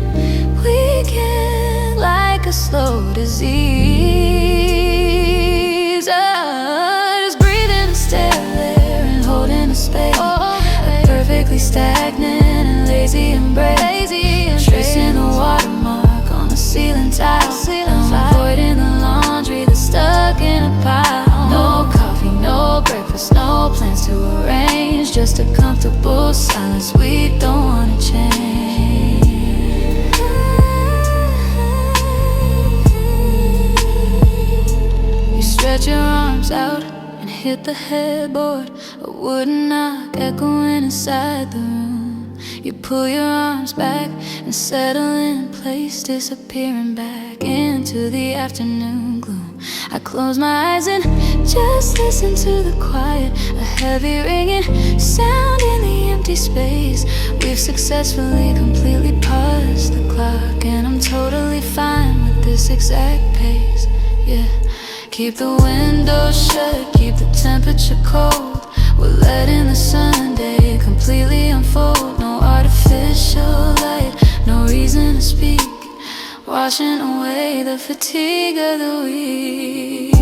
weekend like a slow disease. Just breathe in the still air and hold in a space, a perfectly stagnant and lazy embrace. Tracing the watermark on the ceiling tile, avoiding the laundry that's stuck in a pile. No coffee, no breakfast, no plans to arrange, just a comfortable silence we don't want to change. You stretch your arms out and hit the headboard, a wooden knock echoing inside the room. You pull your arms back and settle in place, disappearing back into the afternoon gloom. I close my eyes and just listen to the quiet, a heavy ringing sound in the empty space. We've successfully completely paused the clock, and I'm totally fine with this exact pace. Yeah, keep the windows shut, keep the temperature cold. We're letting the Sunday completely unfold. No artificial light, no reason to speak, washing away the fatigue of the week.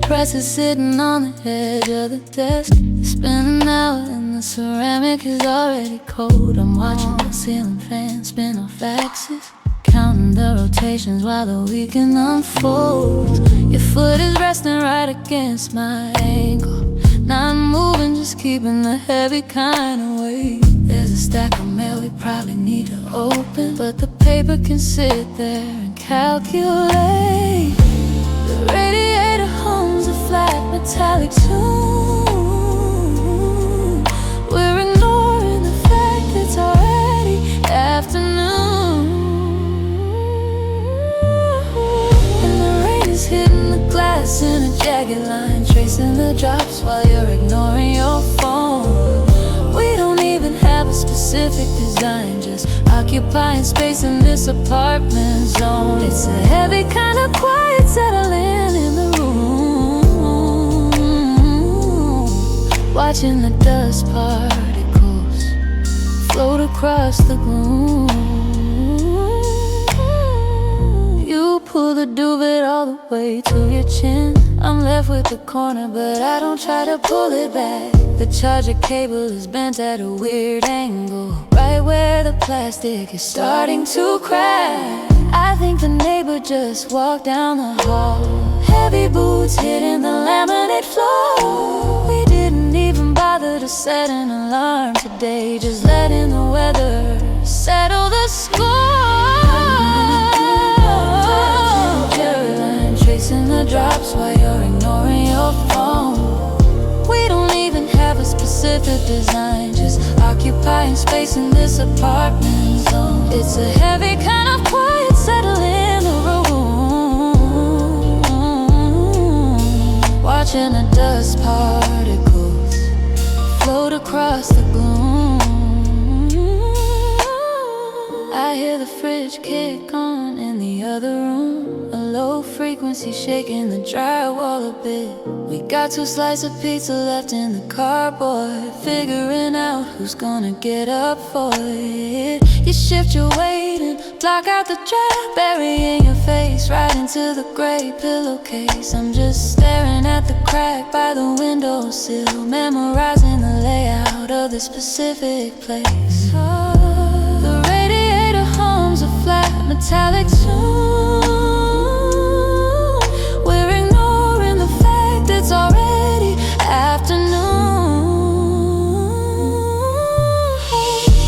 Press is sitting on the edge of the desk, spinning out and the ceramic is already cold. I'm watching the ceiling fan spin off axis, counting the rotations while the weekend unfolds. Your foot is resting right against my ankle, not moving, just keeping the heavy kind of weight. There's a stack of mail we probably need to open, but the paper can sit there and calculate. The radiator hums a flat metallic tune. We're ignoring the fact it's already afternoon, and the rain is hitting the glass in a jagged line, tracing the drops while you're ignoring your phone. We don't even have a specific design design, just occupying space in this apartment zone. It's a heavy kind of quiet settling in the room, watching the dust particles float across the gloom. You pull the duvet all the way to your chin. I'm left with the corner, but I don't try to pull it back. The charger cable is bent at a weird angle, right where the plastic is starting to crack. I think the neighbor just walked down the hall, heavy boots hitting the laminate floor. We didn't even bother to set an alarm today, just letting the weather settle the score. Tracing the drops while you're ignoring your phone. We don't even have a specific design, just occupying space in this apartment zone. It's a heavy kind of quiet settle in the room, watching the dust particles float across the gloom. I hear the fridge kick on in the other room, a low frequency shaking the drywall a bit. We got 2 slices of pizza left in the cardboard, figuring out who's gonna get up for it. You shift your weight and block out the drag, burying your face right into the gray pillowcase. I'm just staring at the crack by the windowsill, memorizing the layout of this specific place. The radiator hums a flat metallic tune. We're ignoring the fact it's already afternoon,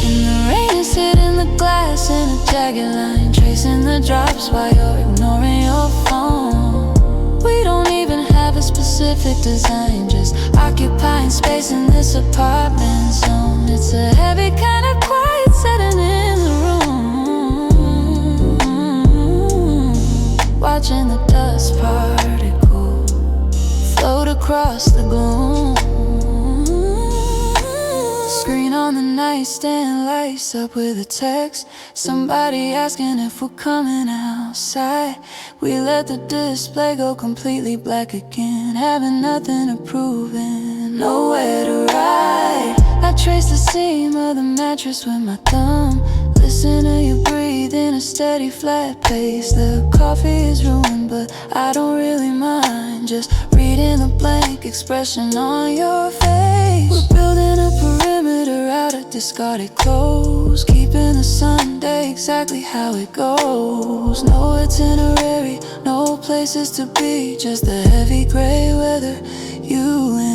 and the rain is hitting the glass in a jagged line, tracing the drops while you're ignoring your phone. We don't even have a specific design, just occupying space in this apartment zone. It's a heavy kind of quiet setting in the room, watching the dust particles float across the gloom. Screen on the nightstand lights up with a text, somebody asking if we're coming outside. We let the display go completely black again, having nothing to prove and nowhere to ride. I trace the seam of the mattress with my thumb, listen to you breathe in a steady flat pace. The coffee is ruined, but I don't really mind, just reading the blank expression on your face. We're building a perimeter out of discarded clothes, keeping the Sunday exactly how it goes. No itinerary, no places to be, just the heavy gray weather, you and